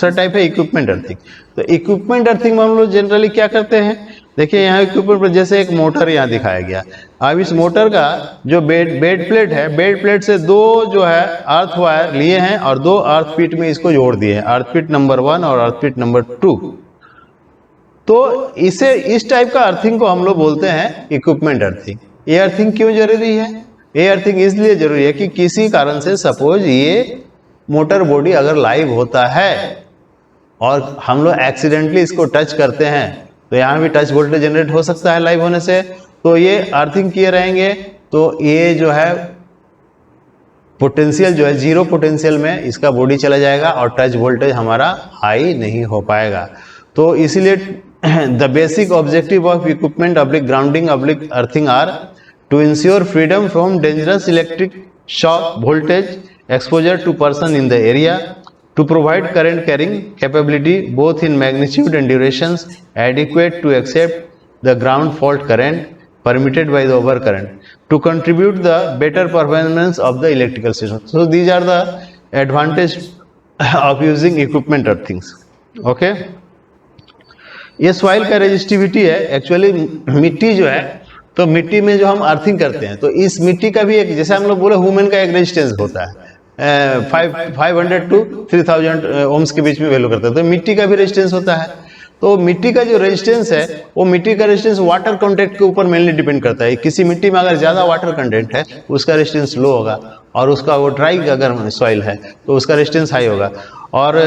टाइप है इक्विपमेंट अर्थिंग. तो इक्विपमेंट अर्थिंग में हम लोग जनरली क्या करते हैं? देखिए यहाँ इक्विपमेंट पर जैसे एक मोटर यहाँ दिखाया गया. अब इस मोटर का जो बेड प्लेट है, बेड प्लेट से 2 जो है अर्थ वायर लिए हैं और 2 अर्थ पीट में इसको जोड़ दिए हैं, अर्थ पीट नंबर 1 और अर्थ पीट नंबर 2. तो इस टाइप का अर्थिंग को हम लोग बोलते हैं इक्विपमेंट अर्थिंग. ये अर्थिंग क्यों जरूरी है? ये अर्थिंग इसलिए जरूरी है कि किसी कारण से सपोज ये मोटर बॉडी अगर लाइव होता है और हम लोग एक्सीडेंटली इसको टच करते हैं तो यहाँ भी टच वोल्टेज जनरेट हो सकता है लाइव होने से, तो ये अर्थिंग किए रहेंगे तो ये जो है पोटेंशियल जो है जीरो पोटेंशियल में इसका बॉडी चला जाएगा और टच वोल्टेज हमारा हाई नहीं हो पाएगा। तो इसीलिए the basic objective of equipment oblique grounding oblique earthing are to ensure freedom from dangerous electric shock voltage exposure to person in the area, to provide current carrying capability both in magnitude and durations adequate to accept the ground fault current permitted by the overcurrent, to contribute the better performance of the electrical system. So these are the advantage of using equipment earthings. Okay, ये soil का resistivity है। Actually मिट्टी जो है, तो मिट्टी में जो हम अर्थिंग करते हैं तो इस मिट्टी का भी एक, जैसे हम लोग बोले ह्यूमन का एक रेजिस्टेंस होता है 500 to 3000 ओम्स के बीच में वैल्यू करते हैं, तो मिट्टी का भी रेजिस्टेंस होता है। तो मिट्टी का जो रेजिस्टेंस है वो मिट्टी का रेजिस्टेंस वाटर कंटेंट के ऊपर मेनली डिपेंड करता है। किसी मिट्टी में अगर ज़्यादा वाटर कंटेंट है उसका रेजिस्टेंस लो होगा, और उसका वो ड्राई अगर सॉइल है तो उसका रेजिस्टेंस हाई होगा। और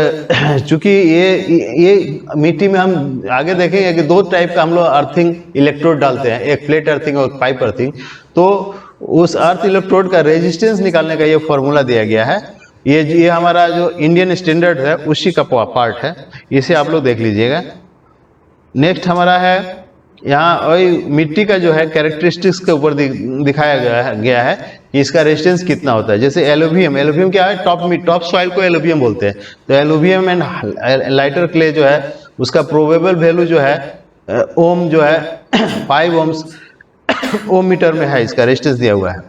चूंकि ये मिट्टी में हम आगे देखेंगे कि दो टाइप का हम लोग अर्थिंग इलेक्ट्रोड डालते हैं, एक प्लेट अर्थिंग और पाइप अर्थिंग। तो उस अर्थ इलेक्ट्रोड का रेजिस्टेंस निकालने का ये फॉर्मूला दिया गया है। ये हमारा जो इंडियन स्टैंडर्ड है उसी का पार्ट है, इसे आप लोग देख लीजिएगा। नेक्स्ट हमारा है यहाँ वही मिट्टी का जो है कैरेक्टरिस्टिक्स के ऊपर दिखाया गया है कि इसका रेजिस्टेंस कितना होता है। जैसे एलुवियम क्या है, टॉप सॉइल को एलुवियम बोलते हैं। तो एलुवियम एंड लाइटर क्ले जो है उसका प्रोबेबल वैल्यू जो है ओम जो है 5 ओम्स ओम मीटर में है, इसका रेजिस्टेंस दिया हुआ है।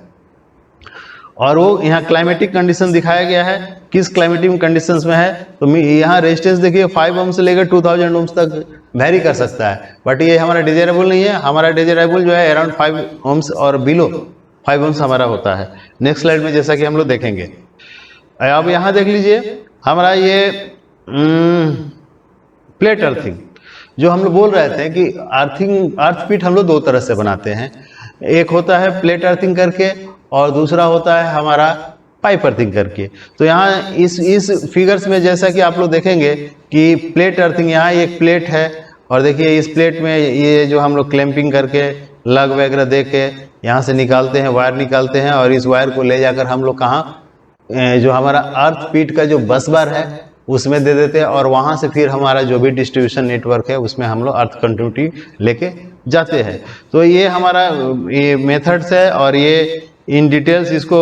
और वो यहाँ क्लाइमेटिक कंडीशन दिखाया गया है, किस क्लाइमेटिक कंडीशंस में है। तो यहाँ रेजिस्टेंस देखिए 5 ओम से लेकर 2000 ओम्स तक वेरी कर सकता है, बट ये हमारा डिजायरेबल नहीं है। हमारा डिजायरेबल जो है अराउंड 5 ओम्स और बिलो 5 ओम्स हमारा होता है। नेक्स्ट स्लाइड में जैसा कि हम लोग देखेंगे। अब यहाँ देख लीजिए हमारा ये प्लेट अर्थिंग जो हम लोग बोल रहे थे कि अर्थपीट हम लोग दो तरह से बनाते हैं, एक होता है प्लेट अर्थिंग करके और दूसरा होता है हमारा पाइप अर्थिंग करके। तो यहाँ इस फिगर्स में जैसा कि आप लोग देखेंगे कि प्लेट अर्थिंग, यहाँ एक प्लेट है और देखिए इस प्लेट में ये जो हम लोग क्लैंपिंग करके लग वगैरह दे के यहाँ से निकालते हैं, वायर निकालते हैं, और इस वायर को ले जाकर हम लोग कहाँ, जो हमारा अर्थपीट का जो बस बार है उसमें दे देते हैं, और वहाँ से फिर हमारा जो भी डिस्ट्रीब्यूशन नेटवर्क है उसमें हम लोग अर्थ कंटिन्यूटी लेके जाते हैं। तो ये हमारा ये मेथड्स है, और ये इन डिटेल्स इसको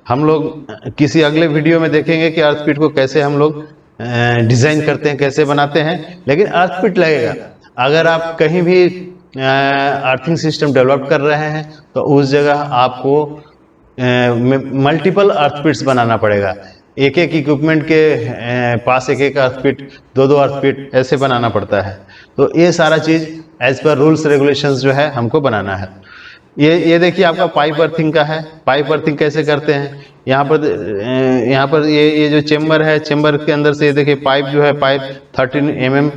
हम लोग किसी अगले वीडियो में देखेंगे कि अर्थपीट को कैसे हम लोग डिज़ाइन करते हैं, कैसे बनाते हैं। लेकिन अर्थपीट लगेगा, अगर आप कहीं भी अर्थिंग सिस्टम डेवलप कर रहे हैं तो उस जगह आपको मल्टीपल अर्थपीट्स बनाना पड़ेगा। एक एक इक्विपमेंट के पास एक एक अर्थपीट, दो अर्थपीट ऐसे बनाना पड़ता है। तो ये सारा चीज़ एज पर रूल्स रेगुलेशंस जो है हमको बनाना है। ये देखिए आपका पाइप अर्थिंग का है। पाइप अर्थिंग कैसे करते हैं, यहाँ पर ये जो चेम्बर है, चेम्बर के अंदर से ये देखिए पाइप जो है, पाइप 13 mm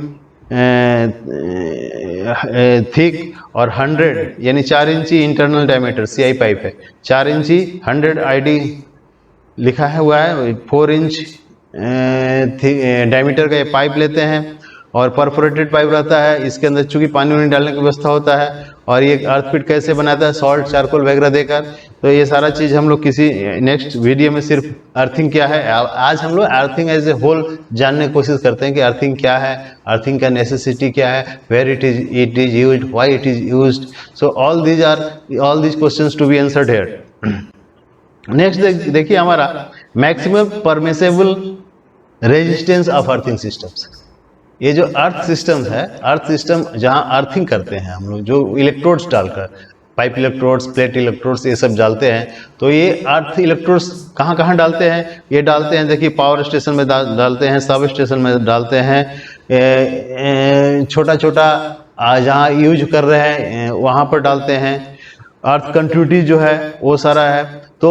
थिक और 100 यानी 4 इंची इंटरनल डायमीटर CI पाइप है। 4 इंची 100 ID लिखा है हुआ है, 4 इंच डायमीटर का ये पाइप लेते हैं, और परफोरेटेड पाइप रहता है। इसके अंदर चूंकि पानी वानी डालने की व्यवस्था होता है। और ये अर्थपीट कैसे बनाता है, सॉल्ट चारकोल वगैरह देकर। तो ये सारा चीज़ हम लोग किसी नेक्स्ट वीडियो में, सिर्फ अर्थिंग क्या है, आज हम लोग अर्थिंग एज ए होल जानने की कोशिश करते हैं कि अर्थिंग क्या है, अर्थिंग का नेसेसिटी क्या है, where it is used, why it is used. So all these questions to be answered here. Next देखिए हमारा maximum permissible resistance of earthing systems. ये जो अर्थ सिस्टम है, अर्थ सिस्टम जहाँ अर्थिंग करते हैं हम लोग, जो इलेक्ट्रोड्स डालकर, पाइप इलेक्ट्रोड्स, प्लेट इलेक्ट्रोड्स ये सब डालते हैं। तो ये अर्थ इलेक्ट्रोड्स कहाँ कहाँ डालते हैं, ये डालते हैं देखिए पावर स्टेशन में डालते हैं, सब स्टेशन में डालते हैं, छोटा छोटा जहाँ यूज कर रहे हैं वहाँ पर डालते हैं। अर्थ कंटिन्यूटी जो है वो सारा है। तो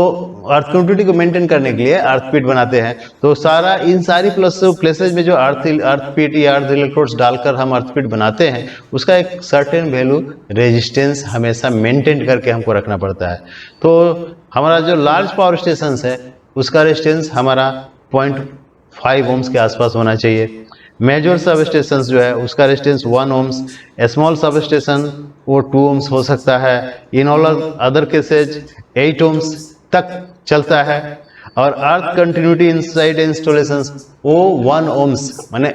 अर्थ कंटिन्यूटी को मेंटेन करने के लिए अर्थपीट बनाते हैं। तो सारा इन सारी प्लेसेज में जो अर्थपीट या अर्थ इलेक्ट्रोड्स डालकर हम अर्थपीट बनाते हैं, उसका एक सर्टेन वैल्यू रेजिस्टेंस हमेशा मेंटेन करके हमको रखना पड़ता है। तो हमारा जो लार्ज पावर स्टेशन है उसका रेजिस्टेंस हमारा 0.5 ओम्स के आसपास होना चाहिए। मेजर सब स्टेशन जो है उसका resistance 1 ohms, small sub station वो 2 ओम्स हो सकता है। In all other cases 8 ohms तक चलता है। और अर्थ कंटिन्यूटी इनसाइड इंस्टॉलेशंस वो 1 ओम्स, माने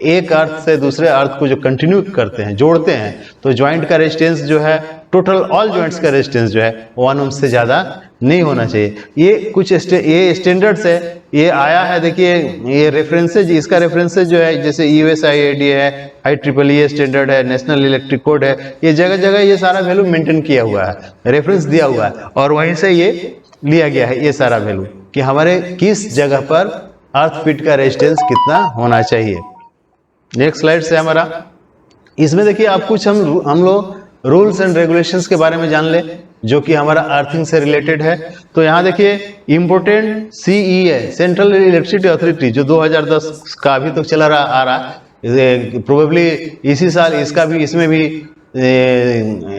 एक अर्थ से दूसरे अर्थ को जो कंटिन्यू करते हैं, जोड़ते हैं, तो ज्वाइंट का रेजिस्टेंस जो है टोटल ऑल ज्वाइंट्स का रेजिस्टेंस जो है 1 ओम्स से ज़्यादा नहीं होना चाहिए। ये कुछ ये स्टैंडर्ड्स है, ये आया है। देखिए ये रेफरेंसेज, इसका रेफरेंसेज जो है जैसे USAID है, IEEE स्टैंडर्ड है, नेशनल इलेक्ट्रिक कोड है, ये जगह जगह ये सारा वैल्यू मेंटेन किया हुआ है, रेफरेंस दिया हुआ है और वहीं से ये लिया गया है ये सारा वैल्यू कि हमारे किस जगह पर अर्थपीट का रेजिस्टेंस कितना होना चाहिए। नेक्स्ट स्लाइड से हमारा इसमें देखिए आप कुछ हम लोग रूल्स एंड रेगुलेशंस के बारे में जान ले जो कि हमारा अर्थिंग से रिलेटेड है। तो यहाँ देखिए important CEA central electricity authority जो 2010 का अभी तक चला आ रहा है, प्रोबेबली इसी साल इसमें भी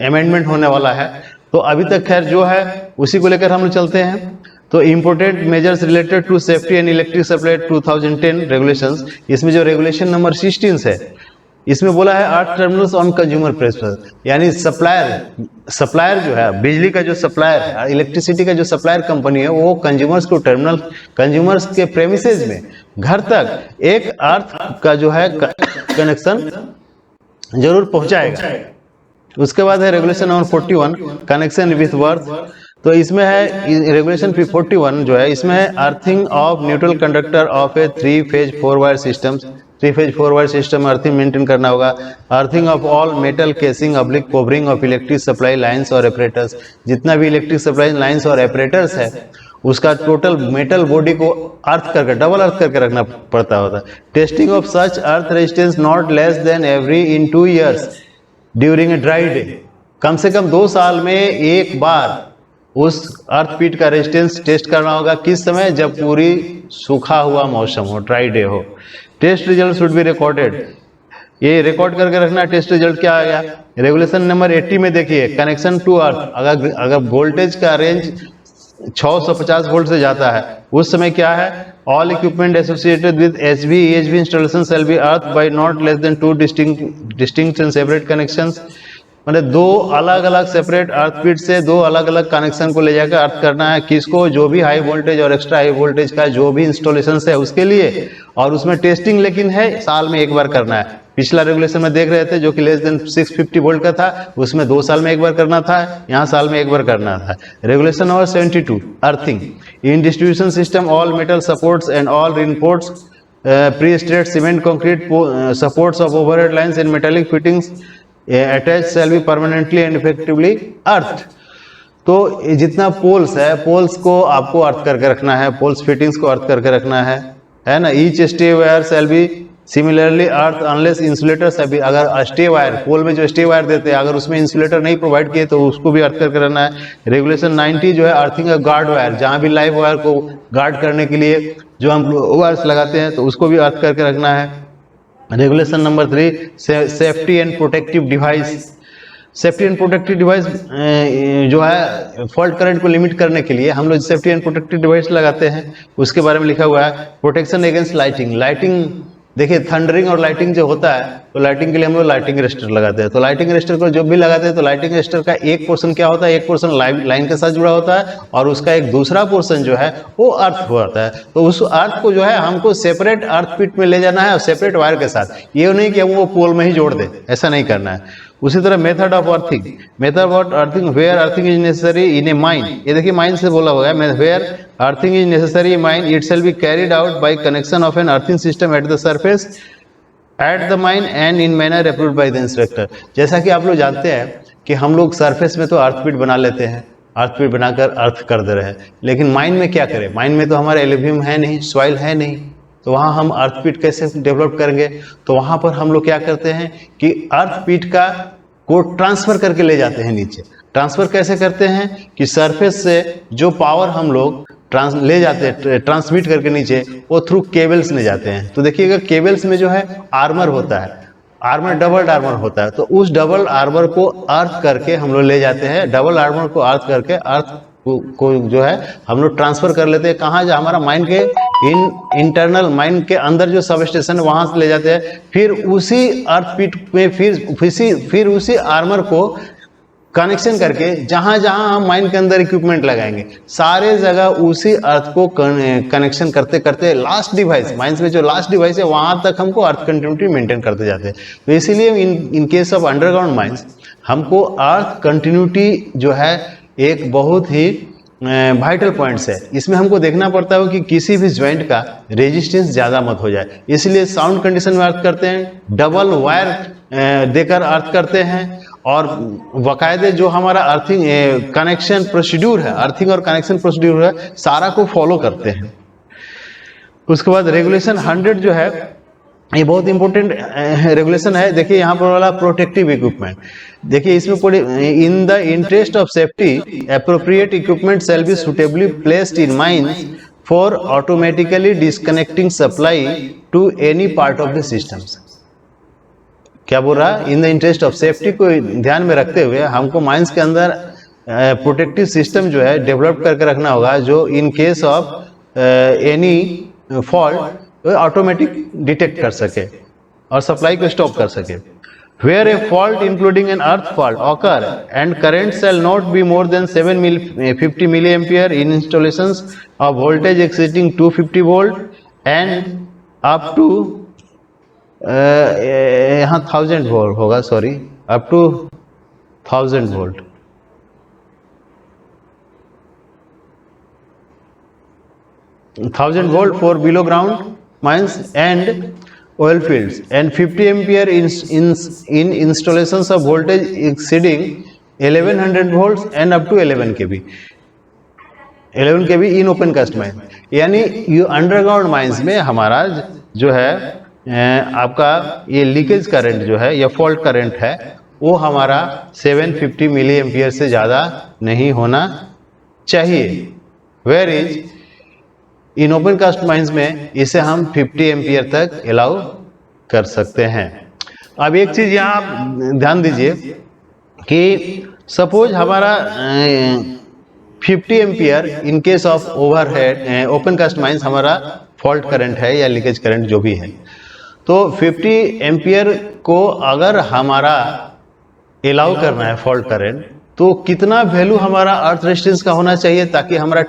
अमेंडमेंट होने वाला है। तो अभी तक खैर जो है उसी को लेकर हम लोग चलते हैं। तो important measures related to safety and electric supply 2010 regulations, इसमें जो रेगुलेशन नंबर 16 है इसमें बोला है earth terminals on consumer pressure, यानी सप्लायर जो है बिजली का जो सप्लायर है, इलेक्ट्रिसिटी का जो सप्लायर कंपनी है, वो कंज्यूमर्स के प्रेमिसेज में घर तक एक अर्थ का जो है कनेक्शन जरूर पहुंचाएगा। उसके बाद है regulation number 41 connection with earth. तो इसमें है रेगुलेशन 41 जो है इसमें है earthing of neutral conductor of a 3 phase 4 wire system. 3 phase 4 wire system earthing maintain करना होगा। Earthing of all metal casing oblique covering of electric supply lines और ऑपरेटर्स, जितना भी इलेक्ट्रिक सप्लाई लाइंस और ऑपरेटर्स है उसका टोटल मेटल बॉडी को अर्थ करके डबल अर्थ करके रखना पड़ता होता है। Testing of such earth resistance not less than every in 2 years during a dry day, कम से कम 2 साल में एक बार उस अर्थपीट का रेजिस्टेंस टेस्ट करना होगा। किस समय? जब पूरी सूखा हुआ मौसम हो, ड्राई डे हो। Test result should be recorded, ये रिकॉर्ड करके रखना। टेस्ट रिजल्ट क्या आ गया? रेगुलेशन नंबर 80 में देखिए कनेक्शन टू अर्थ, अगर वोल्टेज का रेंज 650 वोल्ट से जाता है उस समय क्या है? All equipment associated with HV EHV installation shell be earth by not less then 2 distinct and separate connections, मतलब 2 अलग अलग सेपरेट अर्थपीट से 2 अलग अलग कनेक्शन को ले जाकर अर्थ करना है। किसको? जो भी हाई वोल्टेज और एक्स्ट्रा हाई वोल्टेज का जो भी इंस्टॉलेशन है उसके लिए। और उसमें टेस्टिंग लेकिन है साल में एक बार करना है। पिछला रेगुलेशन में देख रहे थे जो कि लेस देन 650 वोल्ट का था, उसमें 2 साल में एक बार करना था, यहाँ साल में एक बार करना था। Regulation number 72 earthing in distribution system all metal supports and all reinforced pre-stressed cement concrete supports of overhead lines and metallic fittings attached shall be permanently and effectively earthed। तो जितना पोल्स है, पोल्स को आपको अर्थ करके रखना है, poles fittings को अर्थ करके रखना है ना। Each stay wire shall be similarly earth unless insulators है। अगर स्टे वायर, पोल में जो स्टे वायर देते हैं अगर उसमें इंसुलेटर नहीं प्रोवाइड किए तो उसको भी अर्थ करके रहना है। रेगुलेशन 90 जो है अर्थिंग गार्ड वायर, जहाँ भी लाइव वायर को गार्ड करने के लिए जो हम वायर्स लगाते हैं तो उसको भी अर्थ करके रखना है। Regulation number 3 safety and protective device. Safety and protective device जो है फॉल्ट करंट को लिमिट करने के लिए हम लोग सेफ्टी एंड प्रोटेक्टिव डिवाइस लगाते हैं, उसके बारे में लिखा हुआ है। प्रोटेक्शन अगेंस्ट लाइटिंग देखिए थंडरिंग और लाइटिंग जो होता है तो लाइटिंग के लिए हम लोग लाइटिंग अरेस्टर लगाते हैं। तो लाइटिंग अरेस्टर को जब भी लगाते हैं तो लाइटिंग अरेस्टर का एक पोर्शन क्या होता है? एक पोर्शन लाइन के साथ जुड़ा होता है और उसका एक दूसरा पोर्शन जो है वो अर्थ होता है। तो उस अर्थ को जो है हमको सेपरेट अर्थ पिट में ले जाना है और सेपरेट वायर के साथ, ये नहीं कि हम वो पोल में ही जोड़ दे, ऐसा नहीं करना है। उसी तरह method of earthing, method of earthing where earthing is necessary in a mine, ये देखिए माइन से बोला हुआ है। Where earthing is necessary in mine it shall be carried out by connection of an earthing system at the surface at the mine and in manner approved by the inspector. जैसा कि आप लोग जानते हैं कि हम लोग सरफेस में तो अर्थपीट बना लेते हैं, अर्थपीट बनाकर अर्थ कर दे रहे हैं, लेकिन माइन में क्या करें? माइन में तो हमारा एल्यूमिनियम है नहीं, सॉइल है नहीं, तो वहाँ हम अर्थपीट कैसे डेवलप करेंगे? तो वहाँ पर हम लोग क्या करते हैं कि अर्थपीट का को ट्रांसफर करके ले जाते हैं नीचे। ट्रांसफर कैसे करते हैं कि सरफेस से जो पावर हम लोग ले जाते हैं ट्रांसमिट करके नीचे, वो थ्रू केबल्स में जाते हैं। तो देखिएगा केबल्स में जो है आर्मर होता है, आर्मर डबल आर्मर होता है, तो उस डबल आर्मर को अर्थ करके हम लोग ले जाते हैं। डबल आर्मर को अर्थ करके अर्थ को जो है हम लोग ट्रांसफर कर लेते हैं कहाँ, जो हमारा माइन के इंटरनल माइन के अंदर जो सब स्टेशन है वहां से ले जाते हैं। फिर उसी अर्थ पिट में फिर उसी आर्मर को कनेक्शन करके जहां जहां हम माइन के अंदर इक्विपमेंट लगाएंगे सारे जगह उसी अर्थ को कनेक्शन करते करते लास्ट डिवाइस, माइंस में जो लास्ट डिवाइस है वहां तक हमको अर्थ कंटिन्यूटी मेंटेन करते जाते हैं। तो इसीलिए इन केस ऑफ अंडरग्राउंड माइंस हमको अर्थ कंटिन्यूटी जो है एक बहुत ही वाइटल पॉइंट्स है। इसमें हमको देखना पड़ता है कि किसी भी ज्वाइंट का रेजिस्टेंस ज़्यादा मत हो जाए, इसलिए साउंड कंडीशन में अर्थ करते हैं, डबल वायर देकर अर्थ करते हैं, और बाकायदे जो हमारा अर्थिंग कनेक्शन प्रोसीड्यूर है, अर्थिंग और कनेक्शन प्रोसीड्यूर है, सारा को फॉलो करते हैं। उसके बाद रेगुलेशन 100 जो है ये बहुत इंपॉर्टेंट रेगुलेशन है। देखिए यहाँ पर वाला प्रोटेक्टिव इक्विपमेंट, देखिए इसमें in the interest of safety appropriate equipment shall be suitably placed in mines for automatically disconnecting supply to any part of the systems. क्या बोल रहा है, in the interest of safety को ध्यान में रखते हुए हमको माइंस के अंदर प्रोटेक्टिव सिस्टम जो है डेवलप करके रखना होगा, जो इन case of any fault automatic detect कर सके और सप्लाई को स्टॉप कर सके। Where a fault including an earth fault occur and current shall not be more than 750 milliampere in installations of voltage exceeding 250 volt and up to यहाँ 1000 volt होगा, sorry up to 1000 volt, 1000 volt for below ground mines and oil fields and 50 ampere in installations of voltage exceeding 1100 volts and up to 11 kV in open cast mine। यानी ये underground mines में हमारा जो है आपका ये leakage current जो है या फॉल्ट करंट है वो हमारा 750 मिली एम्पियर से ज़्यादा नहीं होना चाहिए। Where is in open cast mines में इसे हम 50 एम्पियर तक अलाउ कर सकते हैं। अब एक चीज़ यहाँ आप ध्यान दीजिए कि सपोज हमारा 50 ampere in case of overhead open cast mines हमारा फॉल्ट करंट है या लीकेज करंट जो भी है, तो 50 एम्पियर को अगर हमारा अलाउ करना है फॉल्ट करंट, तो कितना वैल्यू हमारा अर्थ रेजिस्टेंस का होना चाहिए ताकि हमारा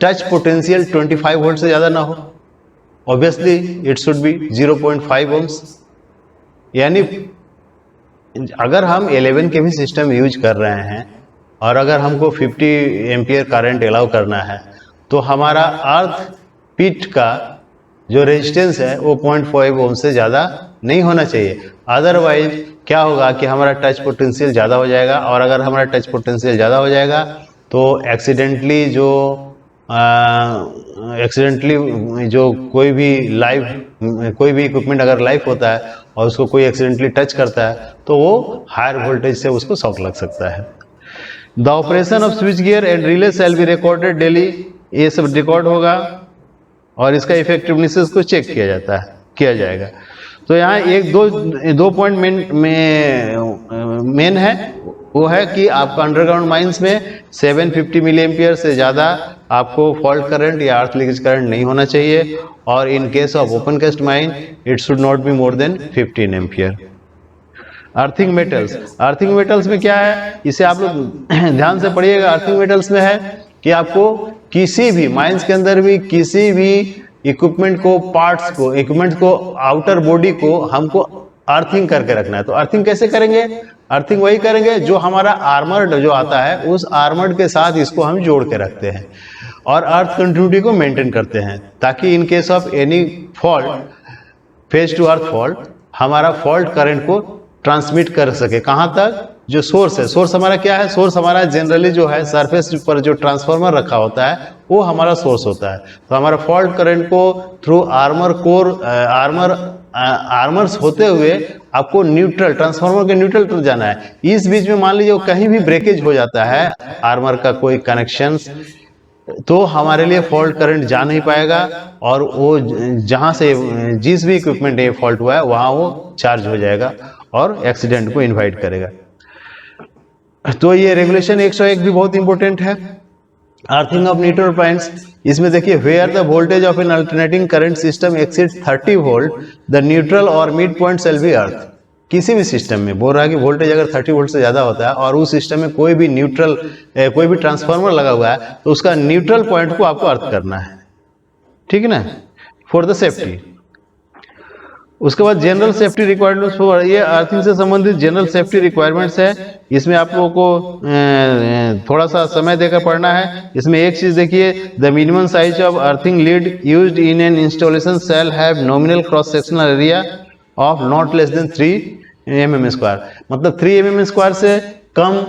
टच पोटेंशियल 25 वोल्ट से ज़्यादा ना हो। Obviously it should be 0.5 ohms। यानी अगर हम 11 के भी सिस्टम यूज कर रहे हैं और अगर हमको 50 एम्पियर करंट अलाउ करना है तो हमारा अर्थ पिट का जो रेजिस्टेंस है वो 0.5 ohms से ज़्यादा नहीं होना चाहिए। अदरवाइज क्या होगा कि हमारा टच पोटेंशियल ज़्यादा हो जाएगा, और अगर हमारा टच पोटेंशियल ज़्यादा हो जाएगा तो एक्सीडेंटली जो कोई भी इक्विपमेंट अगर लाइव होता है और उसको कोई एक्सीडेंटली टच करता है तो वो हायर वोल्टेज से उसको शॉक लग सकता है। The operation off switch gear and relay shall be recorded daily, ये सब रिकॉर्ड होगा और इसका इफेक्टिवनेस को चेक किया जाएगा। तो यहाँ एक दो पॉइंट मेन है, वो है कि आपका अंडरग्राउंड माइंस में 750 मिली एम्पियर से ज़्यादा आपको फॉल्ट करंट या अर्थ लीकेज करंट नहीं होना चाहिए, और in case of open cast mine it should not be more than 15 ampere. Earthing metals में क्या है, इसे आप लोग ध्यान से पढ़िएगा। अर्थिंग मेटल्स में है कि आपको किसी भी माइंस के अंदर भी किसी भी इक्विपमेंट को आउटर बॉडी को हमको अर्थिंग करके रखना है। तो अर्थिंग कैसे करेंगे, अर्थिंग वही करेंगे जो हमारा आर्मर्ड जो आता है उस आर्मर्ड के साथ इसको हम जोड़ के रखते हैं और अर्थ कंटिन्यूटी को मेंटेन करते हैं, ताकि in case of any fault phase to earth fault हमारा फॉल्ट करंट को ट्रांसमिट कर सके। कहाँ तक, जो सोर्स है, सोर्स हमारा क्या है, सोर्स हमारा जनरली जो है सरफेस पर जो ट्रांसफार्मर रखा होता है वो हमारा सोर्स होता है। तो हमारा फॉल्ट करंट को थ्रू आर्मर आर्मर्स होते हुए आपको न्यूट्रल, ट्रांसफार्मर के न्यूट्रल पर जाना है। इस बीच में मान लीजिए कहीं भी ब्रेकेज हो जाता है आर्मर का कोई कनेक्शन, तो हमारे लिए फॉल्ट करंट जा नहीं पाएगा और वो जहां से जिस भी इक्विपमेंट ये फॉल्ट हुआ है वहां वो चार्ज हो जाएगा और एक्सीडेंट को इनवाइट करेगा। तो ये रेगुलेशन 101 भी बहुत इंपॉर्टेंट है। अर्थिंग ऑफ न्यूट्रल पॉइंट्स, इसमें देखिए where the voltage of an alternating current system exceeds 30 volt the neutral और mid point shall be earth. किसी भी सिस्टम में बोल रहा है कि वोल्टेज अगर 30 वोल्ट से ज्यादा होता है और उस सिस्टम में कोई भी न्यूट्रल कोई भी ट्रांसफार्मर लगा हुआ है तो उसका न्यूट्रल पॉइंट को आपको अर्थ करना है, ठीक है ना, फॉर द सेफ्टी। उसके बाद जनरल सेफ्टी रिक्वायरमेंट्स फॉर, ये अर्थिंग से संबंधित जनरल सेफ्टी रिक्वायरमेंट्स है। इसमें आप लोगों को थोड़ा सा समय देकर पढ़ना है। इसमें एक चीज देखिए, the minimum size of earthing lead used in an installation shall have nominal cross sectional area of not less then 3 mm²। मतलब 3 mm² से कम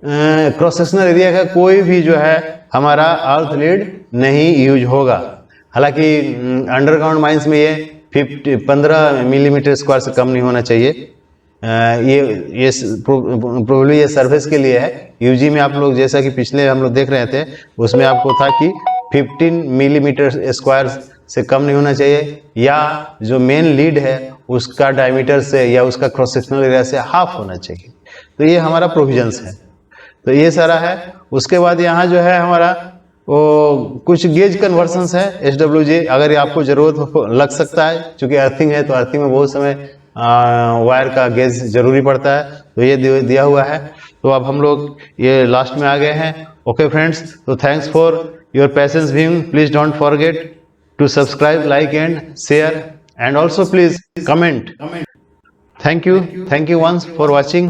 क्रॉस सेक्शनल एरिया का कोई भी जो है हमारा अर्थ लीड नहीं यूज होगा। हालांकि अंडरग्राउंड माइंस में ये 15 mm² से कम नहीं होना चाहिए। ये प्रोबेबली ये सर्विस के लिए है। यूजी में आप लोग जैसा कि पिछले हम लोग देख रहे थे उसमें आपको था कि 15 mm² से कम नहीं होना चाहिए, या जो मेन लीड है उसका डायमीटर से या उसका क्रॉस सेक्शनल एरिया से हाफ होना चाहिए। तो ये हमारा प्रोविजंस है। तो ये सारा है। उसके बाद यहाँ जो है हमारा वो कुछ गेज कन्वर्सन्स है SWG, अगर आपको जरूरत लग सकता है, क्योंकि अर्थिंग है तो अर्थिंग में बहुत समय वायर का गेज जरूरी पड़ता है, तो ये दिया हुआ है। तो अब हम लोग ये लास्ट में आ गए हैं। ओके फ्रेंड्स, तो thanks for your patience viewing. Please don't forget to subscribe, like and share, and also please comment. Thank you once for watching.